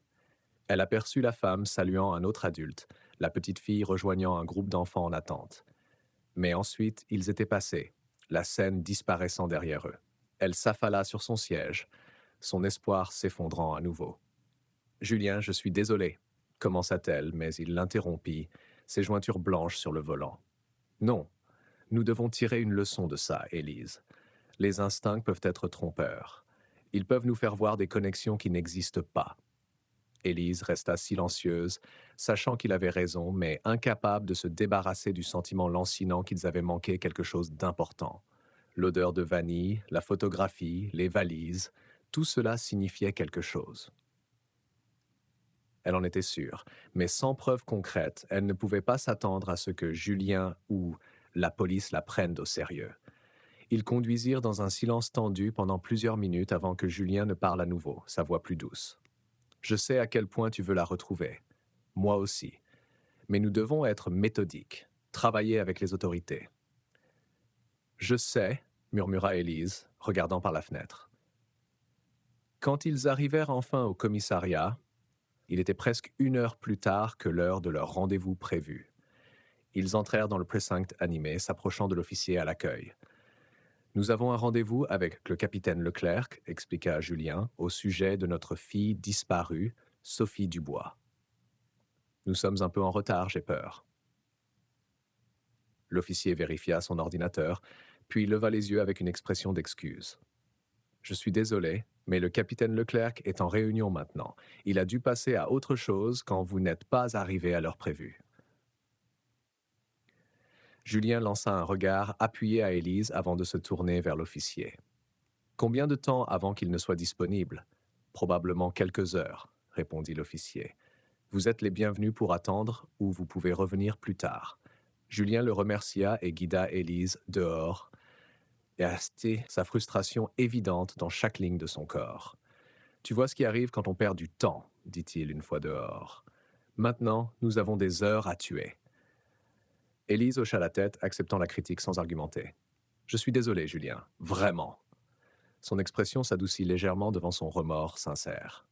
Elle aperçut la femme saluant un autre adulte, la petite fille rejoignant un groupe d'enfants en attente. Mais ensuite, ils étaient passés, la scène disparaissant derrière eux. Elle s'affala sur son siège, son espoir s'effondrant à nouveau. « Julien, je suis désolé, » commença-t-elle, mais il l'interrompit, ses jointures blanches sur le volant. « Non, nous devons tirer une leçon de ça, Élise. Les instincts peuvent être trompeurs. Ils peuvent nous faire voir des connexions qui n'existent pas. » Élise resta silencieuse, sachant qu'il avait raison, mais incapable de se débarrasser du sentiment lancinant qu'ils avaient manqué quelque chose d'important. L'odeur de vanille, la photographie, les valises, tout cela signifiait quelque chose. Elle en était sûre, mais sans preuve concrète, elle ne pouvait pas s'attendre à ce que Julien ou la police la prennent au sérieux. Ils conduisirent dans un silence tendu pendant plusieurs minutes avant que Julien ne parle à nouveau, sa voix plus douce. « Je sais à quel point tu veux la retrouver. Moi aussi. Mais nous devons être méthodiques, travailler avec les autorités. »« Je sais, » murmura Élise, regardant par la fenêtre. Quand ils arrivèrent enfin au commissariat, il était presque 1 heure plus tard que l'heure de leur rendez-vous prévu. Ils entrèrent dans le precinct animé, s'approchant de l'officier à l'accueil. « Nous avons un rendez-vous avec le capitaine Leclerc, » expliqua Julien, au sujet de notre fille disparue, Sophie Dubois. « Nous sommes un peu en retard, j'ai peur. » L'officier vérifia son ordinateur, puis leva les yeux avec une expression d'excuse. « Je suis désolé, mais le capitaine Leclerc est en réunion maintenant. Il a dû passer à autre chose quand vous n'êtes pas arrivé à l'heure prévue. » Julien lança un regard appuyé à Élise avant de se tourner vers l'officier. « Combien de temps avant qu'il ne soit disponible ? » ?»« Probablement quelques heures, » répondit l'officier. « Vous êtes les bienvenus pour attendre ou vous pouvez revenir plus tard. » Julien le remercia et guida Élise dehors, et restait sa frustration évidente dans chaque ligne de son corps. « Tu vois ce qui arrive quand on perd du temps, » dit-il une fois dehors. « Maintenant, nous avons des heures à tuer. » Élise hocha la tête, acceptant la critique sans argumenter. « Je suis désolé, Julien, vraiment. » Son expression s'adoucit légèrement devant son remords sincère.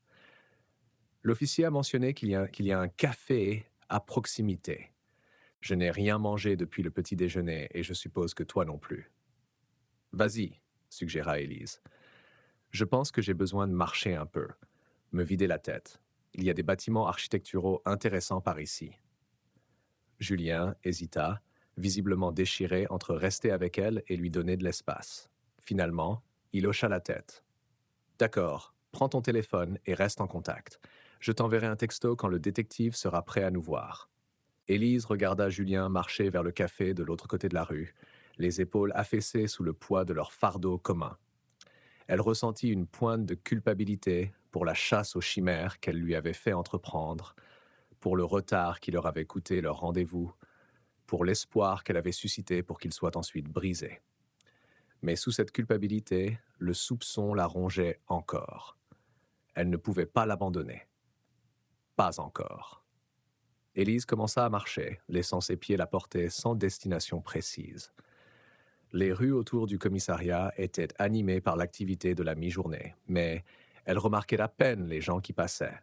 « L'officier a mentionné qu'il y a un café à proximité. Je n'ai rien mangé depuis le petit déjeuner et je suppose que toi non plus. »« Vas-y, » suggéra Élise. « Je pense que j'ai besoin de marcher un peu, me vider la tête. Il y a des bâtiments architecturaux intéressants par ici. » Julien hésita, visiblement déchiré entre rester avec elle et lui donner de l'espace. Finalement, il hocha la tête. « D'accord, prends ton téléphone et reste en contact. Je t'enverrai un texto quand le détective sera prêt à nous voir. Élise regarda Julien marcher vers le café de l'autre côté de la rue, les épaules affaissées sous le poids de leur fardeau commun. Elle ressentit une pointe de culpabilité pour la chasse aux chimères qu'elle lui avait fait entreprendre, pour le retard qui leur avait coûté leur rendez-vous, pour l'espoir qu'elle avait suscité pour qu'il soit ensuite brisé. Mais sous cette culpabilité, le soupçon la rongeait encore. Elle ne pouvait pas l'abandonner. Pas encore. Élise commença à marcher, laissant ses pieds la porter sans destination précise. Les rues autour du commissariat étaient animées par l'activité de la mi-journée, mais elle remarquait à peine les gens qui passaient,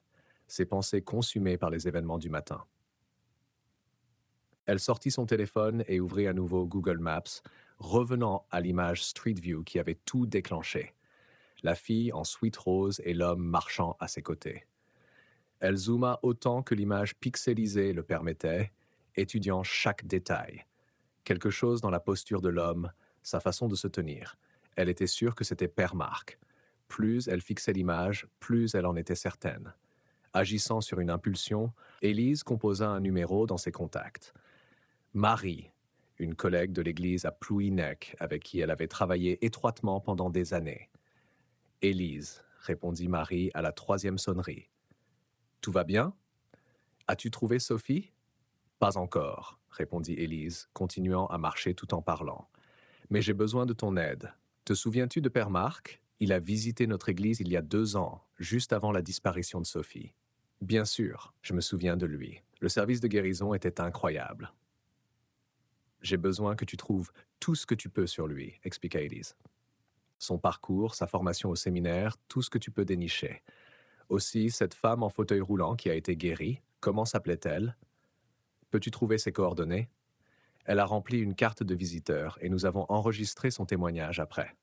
ses pensées consumées par les événements du matin. Elle sortit son téléphone et ouvrit à nouveau Google Maps, revenant à l'image Street View qui avait tout déclenché. La fille en sweat rose et l'homme marchant à ses côtés. Elle zooma autant que l'image pixelisée le permettait, étudiant chaque détail. Quelque chose dans la posture de l'homme, sa façon de se tenir. Elle était sûre que c'était Père Marc. Plus elle fixait l'image, plus elle en était certaine. Agissant sur une impulsion, Élise composa un numéro dans ses contacts. Marie, une collègue de l'église à Plouhinec avec qui elle avait travaillé étroitement pendant des années. Élise, répondit Marie à la 3e sonnerie. Tout va bien? As-tu trouvé Sophie? Pas encore, répondit Élise, continuant à marcher tout en parlant. Mais j'ai besoin de ton aide. Te souviens-tu de Père Marc? Il a visité notre église il y a 2 ans, juste avant la disparition de Sophie. Bien sûr, je me souviens de lui. Le service de guérison était incroyable. J'ai besoin que tu trouves tout ce que tu peux sur lui, expliqua Élise. Son parcours, sa formation au séminaire, tout ce que tu peux dénicher. Aussi, cette femme en fauteuil roulant qui a été guérie, comment s'appelait-elle? Peux-tu trouver ses coordonnées? Elle a rempli une carte de visiteur et nous avons enregistré son témoignage après.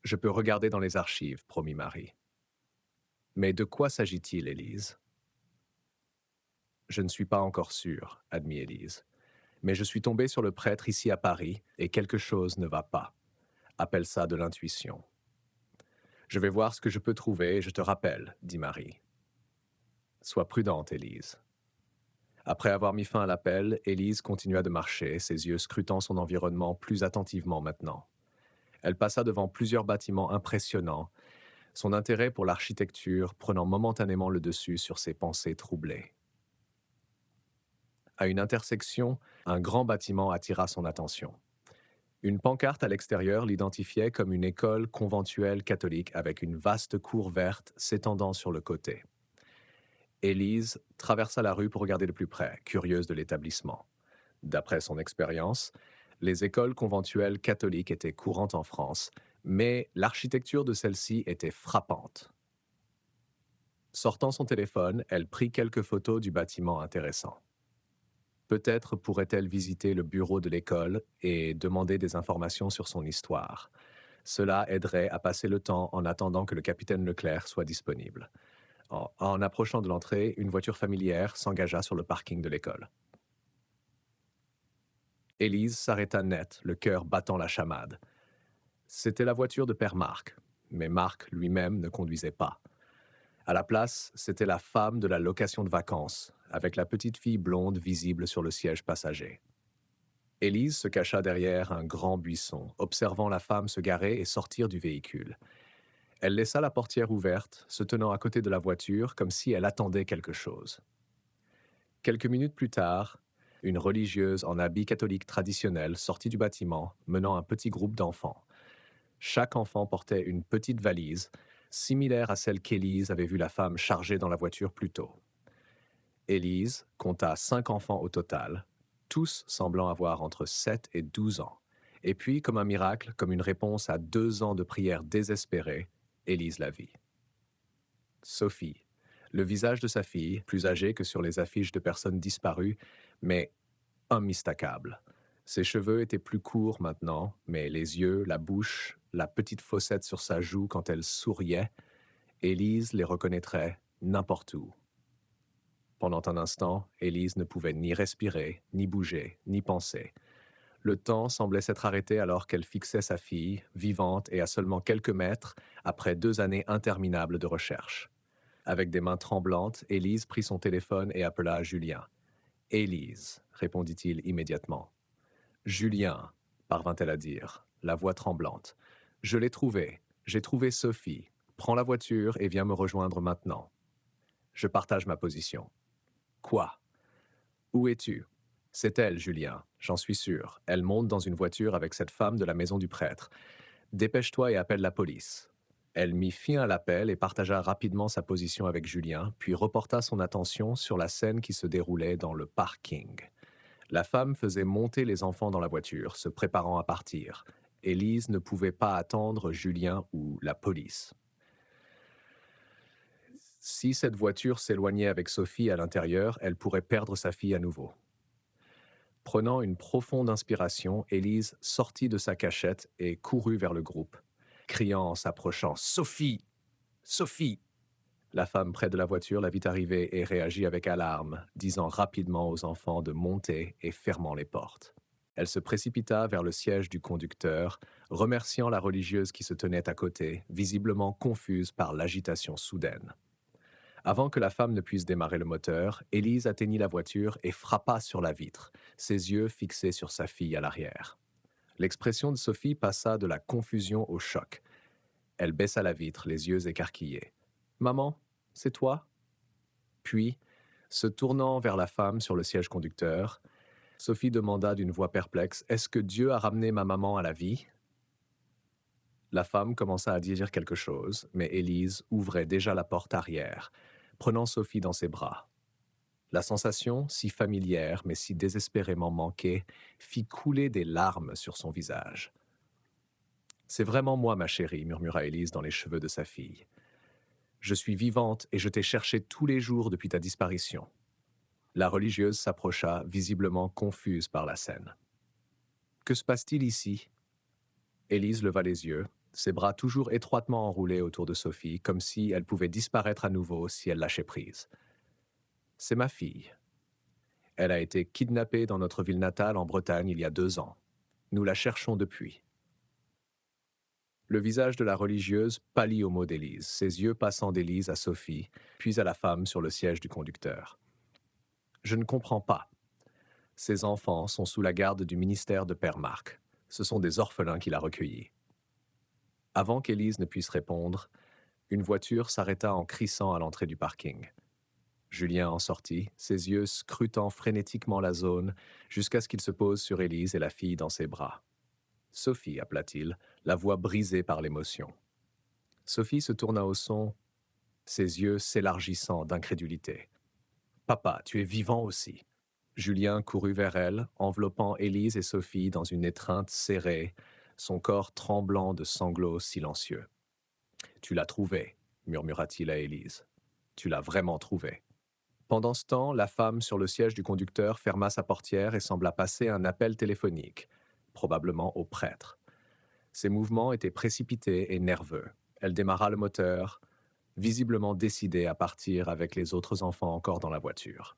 Je peux regarder dans les archives, promit Marie. Mais de quoi s'agit-il, Élise? Je ne suis pas encore sûre, admit Élise. Mais je suis tombée sur le prêtre ici à Paris et quelque chose ne va pas. Appelle ça de l'intuition. Je vais voir ce que je peux trouver et je te rappelle, dit Marie. Sois prudente, Élise. Après avoir mis fin à l'appel, Élise continua de marcher, ses yeux scrutant son environnement plus attentivement maintenant. Elle passa devant plusieurs bâtiments impressionnants, son intérêt pour l'architecture prenant momentanément le dessus sur ses pensées troublées. À une intersection, un grand bâtiment attira son attention. Une pancarte à l'extérieur l'identifiait comme une école conventuelle catholique avec une vaste cour verte s'étendant sur le côté. Élise traversa la rue pour regarder de plus près, curieuse de l'établissement. D'après son expérience, les écoles conventuelles catholiques étaient courantes en France, mais l'architecture de celle-ci était frappante. Sortant son téléphone, elle prit quelques photos du bâtiment intéressant. Peut-être pourrait-elle visiter le bureau de l'école et demander des informations sur son histoire. Cela aiderait à passer le temps en attendant que le capitaine Leclerc soit disponible. En approchant de l'entrée, une voiture familière s'engagea sur le parking de l'école. Élise s'arrêta net, le cœur battant la chamade. C'était la voiture de Père Marc, mais Marc lui-même ne conduisait pas. À la place, c'était la femme de la location de vacances, avec la petite fille blonde visible sur le siège passager. Élise se cacha derrière un grand buisson, observant la femme se garer et sortir du véhicule. Elle laissa la portière ouverte, se tenant à côté de la voiture comme si elle attendait quelque chose. Quelques minutes plus tard, une religieuse en habit catholique traditionnel sortit du bâtiment, menant un petit groupe d'enfants. Chaque enfant portait une petite valise, similaire à celle qu'Élise avait vu la femme charger dans la voiture plus tôt. Élise compta 5 enfants au total, tous semblant avoir entre 7 et 12 ans. Et puis, comme un miracle, comme une réponse à 2 ans de prière désespérée, Élise la vit. Sophie, le visage de sa fille, plus âgée que sur les affiches de personnes disparues, mais unmistakable. Ses cheveux étaient plus courts maintenant, mais les yeux, la bouche, la petite fossette sur sa joue quand elle souriait, Élise les reconnaîtrait n'importe où. Pendant un instant, Élise ne pouvait ni respirer, ni bouger, ni penser. Le temps semblait s'être arrêté alors qu'elle fixait sa fille, vivante et à seulement quelques mètres, après 2 années interminables de recherche. Avec des mains tremblantes, Élise prit son téléphone et appela Julien. « Élise », répondit-il immédiatement. « Julien », parvint-elle à dire, la voix tremblante. « Je l'ai trouvée. J'ai trouvé Sophie. Prends la voiture et viens me rejoindre maintenant. » Je partage ma position. « Quoi? Où es-tu? » « C'est elle, Julien, j'en suis sûr. Elle monte dans une voiture avec cette femme de la maison du prêtre. Dépêche-toi et appelle la police. » Elle mit fin à l'appel et partagea rapidement sa position avec Julien, puis reporta son attention sur la scène qui se déroulait dans le parking. La femme faisait monter les enfants dans la voiture, se préparant à partir. Élise ne pouvait pas attendre Julien ou la police. Si cette voiture s'éloignait avec Sophie à l'intérieur, elle pourrait perdre sa fille à nouveau. Prenant une profonde inspiration, Élise sortit de sa cachette et courut vers le groupe, criant en s'approchant « Sophie! Sophie !» La femme près de la voiture la vit arriver et réagit avec alarme, disant rapidement aux enfants de monter et fermant les portes. Elle se précipita vers le siège du conducteur, remerciant la religieuse qui se tenait à côté, visiblement confuse par l'agitation soudaine. Avant que la femme ne puisse démarrer le moteur, Élise atteignit la voiture et frappa sur la vitre, ses yeux fixés sur sa fille à l'arrière. L'expression de Sophie passa de la confusion au choc. Elle baissa la vitre, les yeux écarquillés. « Maman, c'est toi ?» Puis, se tournant vers la femme sur le siège conducteur, Sophie demanda d'une voix perplexe « Est-ce que Dieu a ramené ma maman à la vie ?» La femme commença à dire quelque chose, mais Élise ouvrait déjà la porte arrière, prenant Sophie dans ses bras. La sensation, si familière mais si désespérément manquée, fit couler des larmes sur son visage. « C'est vraiment moi, ma chérie, » murmura Élise dans les cheveux de sa fille. « Je suis vivante et je t'ai cherchée tous les jours depuis ta disparition. » La religieuse s'approcha, visiblement confuse par la scène. « Que se passe-t-il ici ?» Élise leva les yeux, ses bras toujours étroitement enroulés autour de Sophie, comme si elle pouvait disparaître à nouveau si elle lâchait prise. « C'est ma fille. Elle a été kidnappée dans notre ville natale en Bretagne il y a 2 ans. Nous la cherchons depuis. » Le visage de la religieuse pâlit au mot d'Élise, ses yeux passant d'Élise à Sophie, puis à la femme sur le siège du conducteur. « Je ne comprends pas. Ces enfants sont sous la garde du ministère de Père Marc. Ce sont des orphelins qu'il a recueillis. » Avant qu'Élise ne puisse répondre, une voiture s'arrêta en crissant à l'entrée du parking. Julien en sortit, ses yeux scrutant frénétiquement la zone, jusqu'à ce qu'il se pose sur Élise et la fille dans ses bras. « Sophie », appela-t-il, la voix brisée par l'émotion. Sophie se tourna au son, ses yeux s'élargissant d'incrédulité. « Papa, tu es vivant aussi. » Julien courut vers elle, enveloppant Élise et Sophie dans une étreinte serrée, son corps tremblant de sanglots silencieux. « Tu l'as trouvée, » murmura-t-il à Élise. « Tu l'as vraiment trouvée. » Pendant ce temps, la femme sur le siège du conducteur ferma sa portière et sembla passer un appel téléphonique, probablement au prêtre. Ses mouvements étaient précipités et nerveux. Elle démarra le moteur, visiblement décidée à partir avec les autres enfants encore dans la voiture.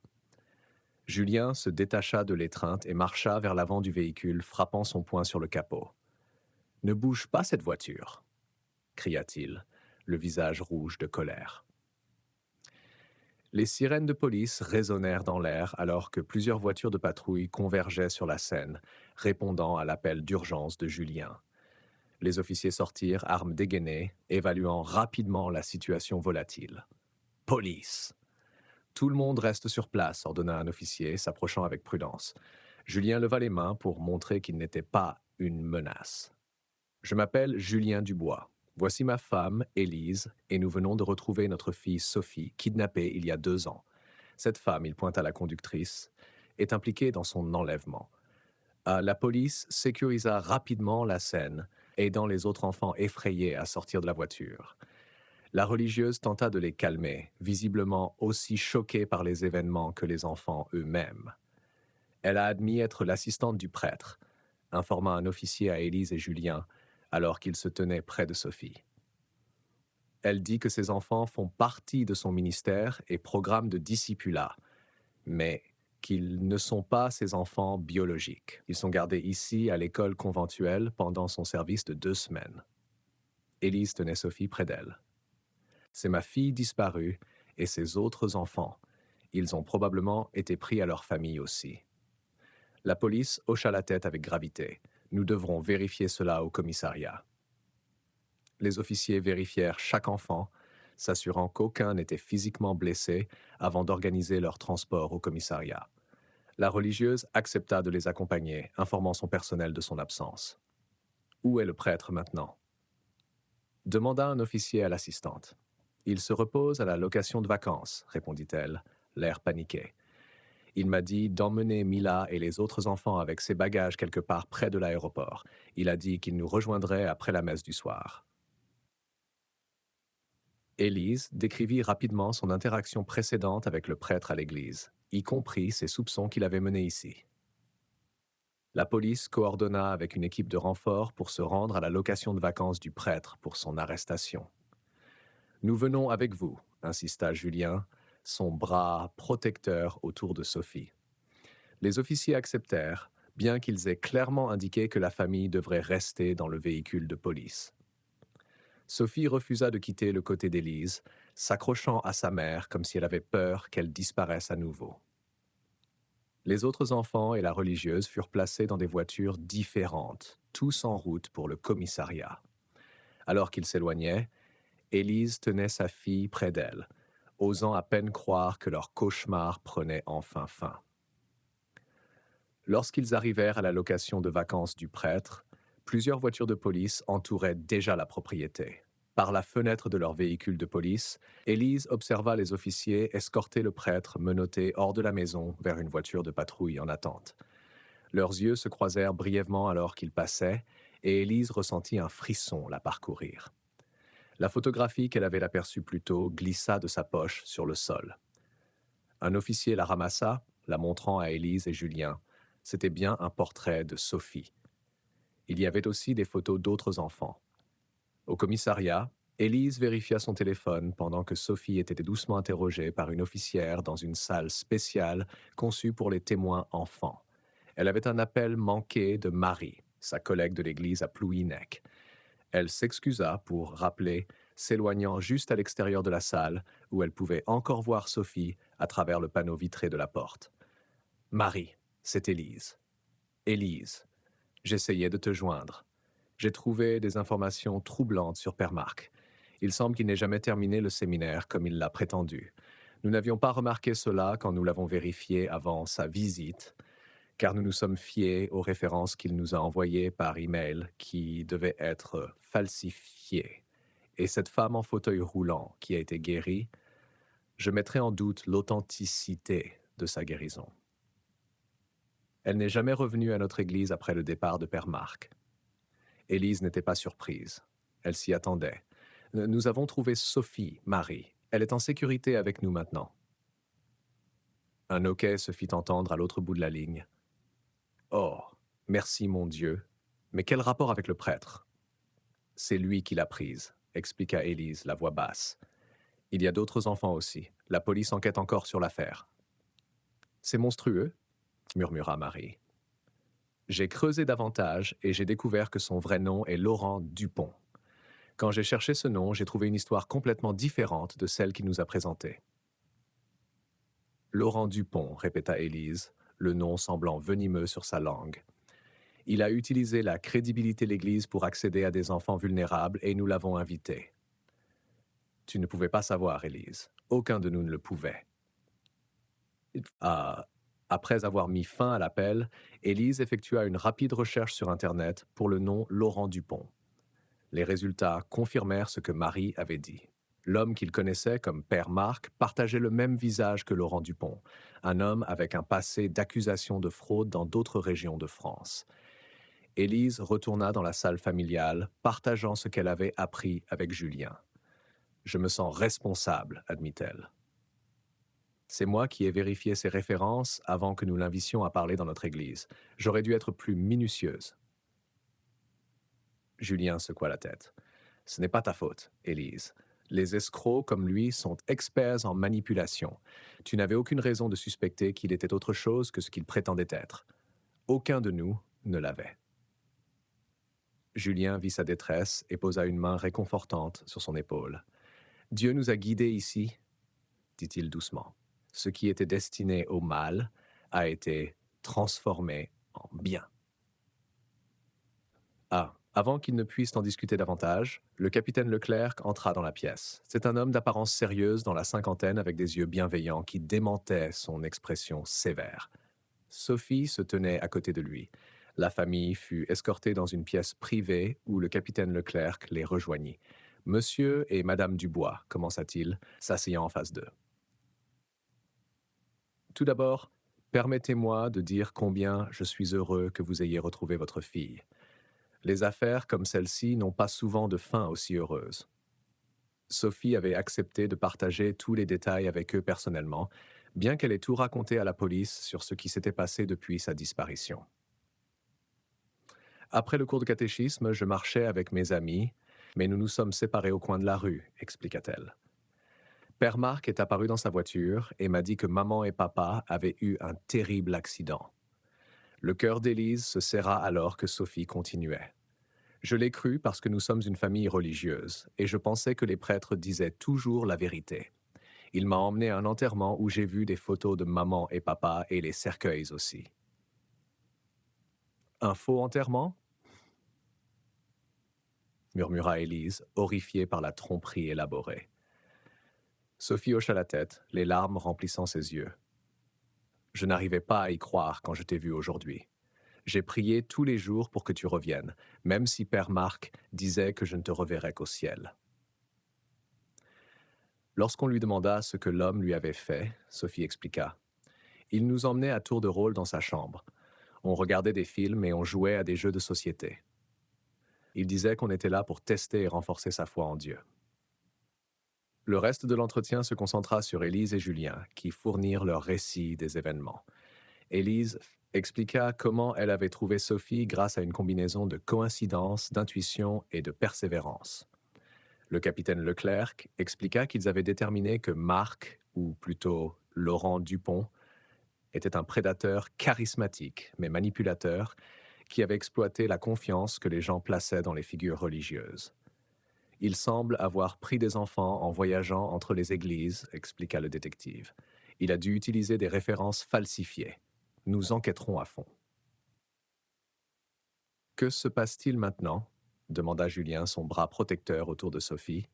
Julien se détacha de l'étreinte et marcha vers l'avant du véhicule, frappant son poing sur le capot. « Ne bouge pas cette voiture !» cria-t-il, le visage rouge de colère. Les sirènes de police résonnèrent dans l'air alors que plusieurs voitures de patrouille convergeaient sur la scène, répondant à l'appel d'urgence de Julien. Les officiers sortirent, armes dégainées, évaluant rapidement la situation volatile. « Police !» « Tout le monde reste sur place », ordonna un officier, s'approchant avec prudence. Julien leva les mains pour montrer qu'il n'était pas une menace. « Je m'appelle Julien Dubois. Voici ma femme, Élise, et nous venons de retrouver notre fille Sophie, kidnappée il y a 2 ans. Cette femme, il pointe à la conductrice, est impliquée dans son enlèvement. La police sécurisa rapidement la scène, aidant les autres enfants effrayés à sortir de la voiture. La religieuse tenta de les calmer, visiblement aussi choquée par les événements que les enfants eux-mêmes. Elle a admis être l'assistante du prêtre, informa un officier à Élise et Julien, alors qu'ils se tenaient près de Sophie. Elle dit que ses enfants font partie de son ministère et programme de discipulat, mais qu'ils ne sont pas ses enfants biologiques. Ils sont gardés ici, à l'école conventuelle, pendant son service de 2 semaines. Élise tenait Sophie près d'elle. C'est ma fille disparue et ses autres enfants. Ils ont probablement été pris à leur famille aussi. La police hocha la tête avec gravité. Nous devrons vérifier cela au commissariat. Les officiers vérifièrent chaque enfant, s'assurant qu'aucun n'était physiquement blessé avant d'organiser leur transport au commissariat. La religieuse accepta de les accompagner, informant son personnel de son absence. Où est le prêtre maintenant? Demanda un officier à l'assistante. Il se repose à la location de vacances, répondit-elle, l'air paniqué. Il m'a dit d'emmener Mila et les autres enfants avec ses bagages quelque part près de l'aéroport. Il a dit qu'il nous rejoindrait après la messe du soir. Élise décrivit rapidement son interaction précédente avec le prêtre à l'église, y compris ses soupçons qu'il avait menés ici. La police coordonna avec une équipe de renfort pour se rendre à la location de vacances du prêtre pour son arrestation. « Nous venons avec vous », insista Julien, son bras protecteur autour de Sophie. Les officiers acceptèrent, bien qu'ils aient clairement indiqué que la famille devrait rester dans le véhicule de police. Sophie refusa de quitter le côté d'Élise, s'accrochant à sa mère comme si elle avait peur qu'elle disparaisse à nouveau. Les autres enfants et la religieuse furent placés dans des voitures différentes, tous en route pour le commissariat. Alors qu'ils s'éloignaient, Élise tenait sa fille près d'elle, osant à peine croire que leur cauchemar prenait enfin fin. Lorsqu'ils arrivèrent à la location de vacances du prêtre, plusieurs voitures de police entouraient déjà la propriété. Par la fenêtre de leur véhicule de police, Élise observa les officiers escorter le prêtre menotté hors de la maison vers une voiture de patrouille en attente. Leurs yeux se croisèrent brièvement alors qu'ils passaient, et Élise ressentit un frisson la parcourir. La photographie qu'elle avait aperçue plus tôt glissa de sa poche sur le sol. Un officier la ramassa, la montrant à Élise et Julien. C'était bien un portrait de Sophie. Il y avait aussi des photos d'autres enfants. Au commissariat, Élise vérifia son téléphone pendant que Sophie était doucement interrogée par une officière dans une salle spéciale conçue pour les témoins enfants. Elle avait un appel manqué de Marie, sa collègue de l'église à Plouhinec. Elle s'excusa pour rappeler, s'éloignant juste à l'extérieur de la salle où elle pouvait encore voir Sophie à travers le panneau vitré de la porte. « Marie, c'est Élise. Élise, j'essayais de te joindre. J'ai trouvé des informations troublantes sur Père Marc. Il semble qu'il n'ait jamais terminé le séminaire comme il l'a prétendu. Nous n'avions pas remarqué cela quand nous l'avons vérifié avant sa visite, car nous nous sommes fiés aux références qu'il nous a envoyées par email qui devaient être falsifiées. Et cette femme en fauteuil roulant qui a été guérie, je mettrai en doute l'authenticité de sa guérison. Elle n'est jamais revenue à notre église après le départ de Père Marc. Élise n'était pas surprise. Elle s'y attendait. Nous avons trouvé Sophie, Marie. Elle est en sécurité avec nous maintenant. Un hoquet se fit entendre à l'autre bout de la ligne. Oh, merci mon Dieu. Mais quel rapport avec le prêtre? C'est lui qui l'a prise, expliqua Élise, la voix basse. Il y a d'autres enfants aussi. La police enquête encore sur l'affaire. C'est monstrueux, murmura Marie. J'ai creusé davantage et j'ai découvert que son vrai nom est Laurent Dupont. Quand j'ai cherché ce nom, j'ai trouvé une histoire complètement différente de celle qu'il nous a présentée. Laurent Dupont, répéta Élise, le nom semblant venimeux sur sa langue. Il a utilisé la crédibilité de l'Église pour accéder à des enfants vulnérables et nous l'avons invité. Tu ne pouvais pas savoir, Élise. Aucun de nous ne le pouvait. Après avoir mis fin à l'appel, Élise effectua une rapide recherche sur Internet pour le nom Laurent Dupont. Les résultats confirmèrent ce que Marie avait dit. L'homme qu'il connaissait comme Père Marc partageait le même visage que Laurent Dupont, un homme avec un passé d'accusation de fraude dans d'autres régions de France. Élise retourna dans la salle familiale, partageant ce qu'elle avait appris avec Julien. « Je me sens responsable », admit-elle. C'est moi qui ai vérifié ses références avant que nous l'invitions à parler dans notre église. J'aurais dû être plus minutieuse. Julien secoua la tête. « Ce n'est pas ta faute, Élise. Les escrocs comme lui sont experts en manipulation. Tu n'avais aucune raison de suspecter qu'il était autre chose que ce qu'il prétendait être. Aucun de nous ne l'avait. Julien vit sa détresse et posa une main réconfortante sur son épaule. Dieu nous a guidés ici, dit-il doucement. Ce qui était destiné au mal a été transformé en bien. Ah, avant qu'il ne puisse en discuter davantage, le capitaine Leclerc entra dans la pièce. C'est un homme d'apparence sérieuse dans la cinquantaine avec des yeux bienveillants qui démentaient son expression sévère. Sophie se tenait à côté de lui. La famille fut escortée dans une pièce privée où le capitaine Leclerc les rejoignit. Monsieur et Madame Dubois, commença-t-il, s'asseyant en face d'eux. Tout d'abord, permettez-moi de dire combien je suis heureux que vous ayez retrouvé votre fille. Les affaires comme celle-ci n'ont pas souvent de fin aussi heureuse. Sophie avait accepté de partager tous les détails avec eux personnellement, bien qu'elle ait tout raconté à la police sur ce qui s'était passé depuis sa disparition. Après le cours de catéchisme, je marchais avec mes amis, mais nous nous sommes séparés au coin de la rue, expliqua-t-elle. Père Marc est apparu dans sa voiture et m'a dit que maman et papa avaient eu un terrible accident. Le cœur d'Élise se serra alors que Sophie continuait. Je l'ai cru parce que nous sommes une famille religieuse, et je pensais que les prêtres disaient toujours la vérité. Il m'a emmené à un enterrement où j'ai vu des photos de maman et papa et les cercueils aussi. Un faux enterrement? Murmura Élise, horrifiée par la tromperie élaborée. Sophie hocha la tête, les larmes remplissant ses yeux. Je n'arrivais pas à y croire quand je t'ai vu aujourd'hui. J'ai prié tous les jours pour que tu reviennes, même si Père Marc disait que je ne te reverrais qu'au ciel. Lorsqu'on lui demanda ce que l'homme lui avait fait, Sophie expliqua. Il nous emmenait à tour de rôle dans sa chambre. On regardait des films et on jouait à des jeux de société. Il disait qu'on était là pour tester et renforcer sa foi en Dieu. Le reste de l'entretien se concentra sur Élise et Julien, qui fournirent leur récit des événements. Élise expliqua comment elle avait trouvé Sophie grâce à une combinaison de coïncidence, d'intuition et de persévérance. Le capitaine Leclerc expliqua qu'ils avaient déterminé que Marc, ou plutôt Laurent Dupont, était un prédateur charismatique mais manipulateur qui avait exploité la confiance que les gens plaçaient dans les figures religieuses. Il semble avoir pris des enfants en voyageant entre les églises, expliqua le détective. Il a dû utiliser des références falsifiées. Nous enquêterons à fond. Que se passe-t-il maintenant? Demanda Julien, son bras protecteur autour de Sophie.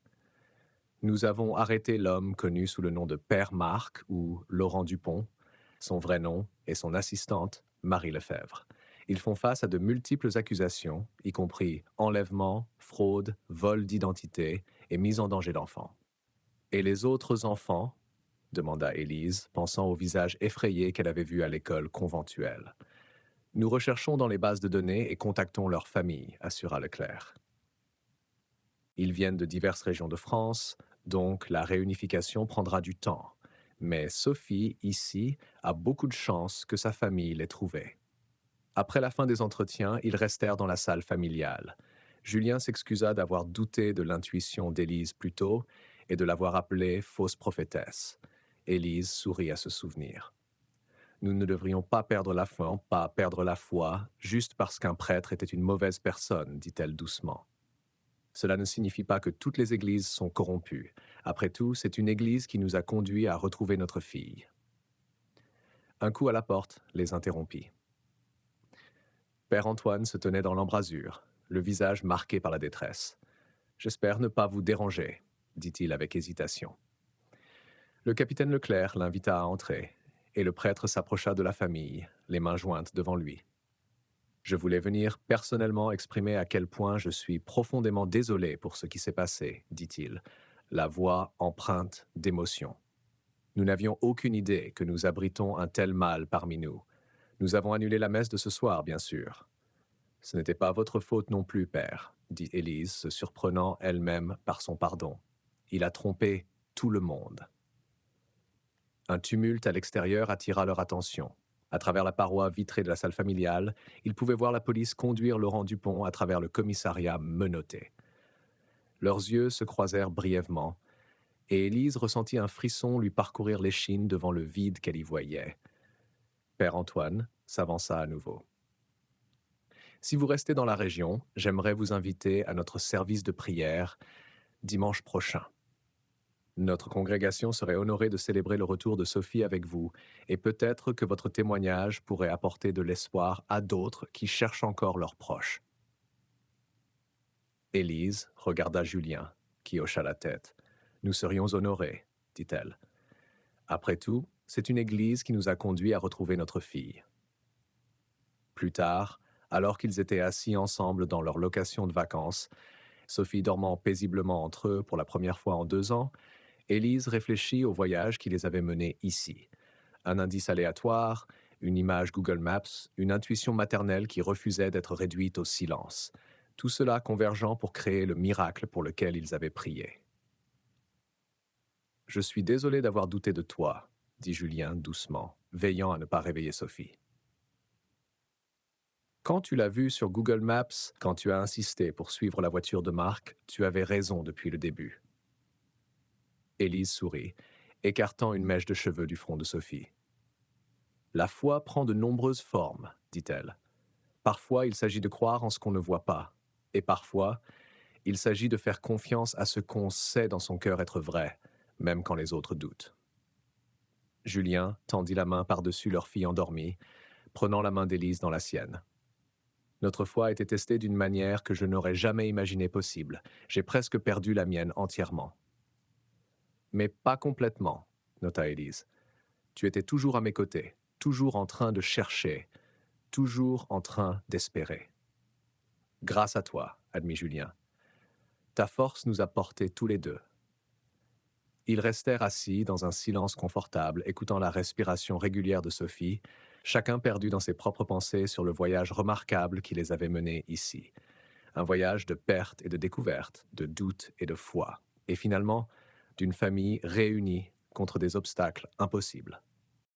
Nous avons arrêté l'homme connu sous le nom de Père Marc ou Laurent Dupont, son vrai nom et son assistante, Marie Lefebvre. Ils font face à de multiples accusations, y compris enlèvement, fraude, vol d'identité et mise en danger d'enfants. Et les autres enfants? Demanda Élise, pensant au visage effrayé qu'elle avait vu à l'école conventuelle. Nous recherchons dans les bases de données et contactons leurs familles, assura Leclerc. Ils viennent de diverses régions de France, donc la réunification prendra du temps. Mais Sophie, ici, a beaucoup de chance que sa famille l'ait trouvée. Après la fin des entretiens, ils restèrent dans la salle familiale. Julien s'excusa d'avoir douté de l'intuition d'Élise plus tôt et de l'avoir appelée fausse prophétesse. Élise sourit à ce souvenir. Nous ne devrions pas perdre la foi, juste parce qu'un prêtre était une mauvaise personne, dit-elle doucement. Cela ne signifie pas que toutes les églises sont corrompues. Après tout, c'est une église qui nous a conduits à retrouver notre fille. Un coup à la porte les interrompit. Père Antoine se tenait dans l'embrasure, le visage marqué par la détresse. « J'espère ne pas vous déranger », dit-il avec hésitation. Le capitaine Leclerc l'invita à entrer, et le prêtre s'approcha de la famille, les mains jointes devant lui. Je voulais venir personnellement exprimer à quel point je suis profondément désolé pour ce qui s'est passé, dit-il, la voix empreinte d'émotion. Nous n'avions aucune idée que nous abritons un tel mal parmi nous. Nous avons annulé la messe de ce soir, bien sûr. Ce n'était pas votre faute non plus, père, dit Élise, se surprenant elle-même par son pardon. Il a trompé tout le monde. Un tumulte à l'extérieur attira leur attention. À travers la paroi vitrée de la salle familiale, ils pouvaient voir la police conduire Laurent Dupont à travers le commissariat menotté. Leurs yeux se croisèrent brièvement, et Élise ressentit un frisson lui parcourir l'échine devant le vide qu'elle y voyait. Père Antoine s'avança à nouveau. Si vous restez dans la région, j'aimerais vous inviter à notre service de prière dimanche prochain. Notre congrégation serait honorée de célébrer le retour de Sophie avec vous, et peut-être que votre témoignage pourrait apporter de l'espoir à d'autres qui cherchent encore leurs proches. Élise regarda Julien, qui hocha la tête. « Nous serions honorés, dit-elle. Après tout, c'est une église qui nous a conduits à retrouver notre fille. » Plus tard, alors qu'ils étaient assis ensemble dans leur location de vacances, Sophie dormant paisiblement entre eux pour la première fois en 2 ans, Élise réfléchit au voyage qui les avait menés ici. Un indice aléatoire, une image Google Maps, une intuition maternelle qui refusait d'être réduite au silence. Tout cela convergeant pour créer le miracle pour lequel ils avaient prié. « Je suis désolé d'avoir douté de toi, » dit Julien doucement, veillant à ne pas réveiller Sophie. « Quand tu l'as vu sur Google Maps, quand tu as insisté pour suivre la voiture de Marc, tu avais raison depuis le début. » Élise sourit, écartant une mèche de cheveux du front de Sophie. « La foi prend de nombreuses formes, dit-elle. Parfois, il s'agit de croire en ce qu'on ne voit pas, et parfois, il s'agit de faire confiance à ce qu'on sait dans son cœur être vrai, même quand les autres doutent. » Julien tendit la main par-dessus leur fille endormie, prenant la main d'Élise dans la sienne. « Notre foi a été testée d'une manière que je n'aurais jamais imaginée possible. J'ai presque perdu la mienne entièrement. » « Mais pas complètement, » nota Élise. « Tu étais toujours à mes côtés, toujours en train de chercher, toujours en train d'espérer. »« Grâce à toi, » admit Julien. « Ta force nous a portés tous les deux. » Ils restèrent assis dans un silence confortable, écoutant la respiration régulière de Sophie, chacun perdu dans ses propres pensées sur le voyage remarquable qui les avait menés ici. Un voyage de perte et de découverte, de doute et de foi, et finalement, d'une famille réunie contre des obstacles impossibles.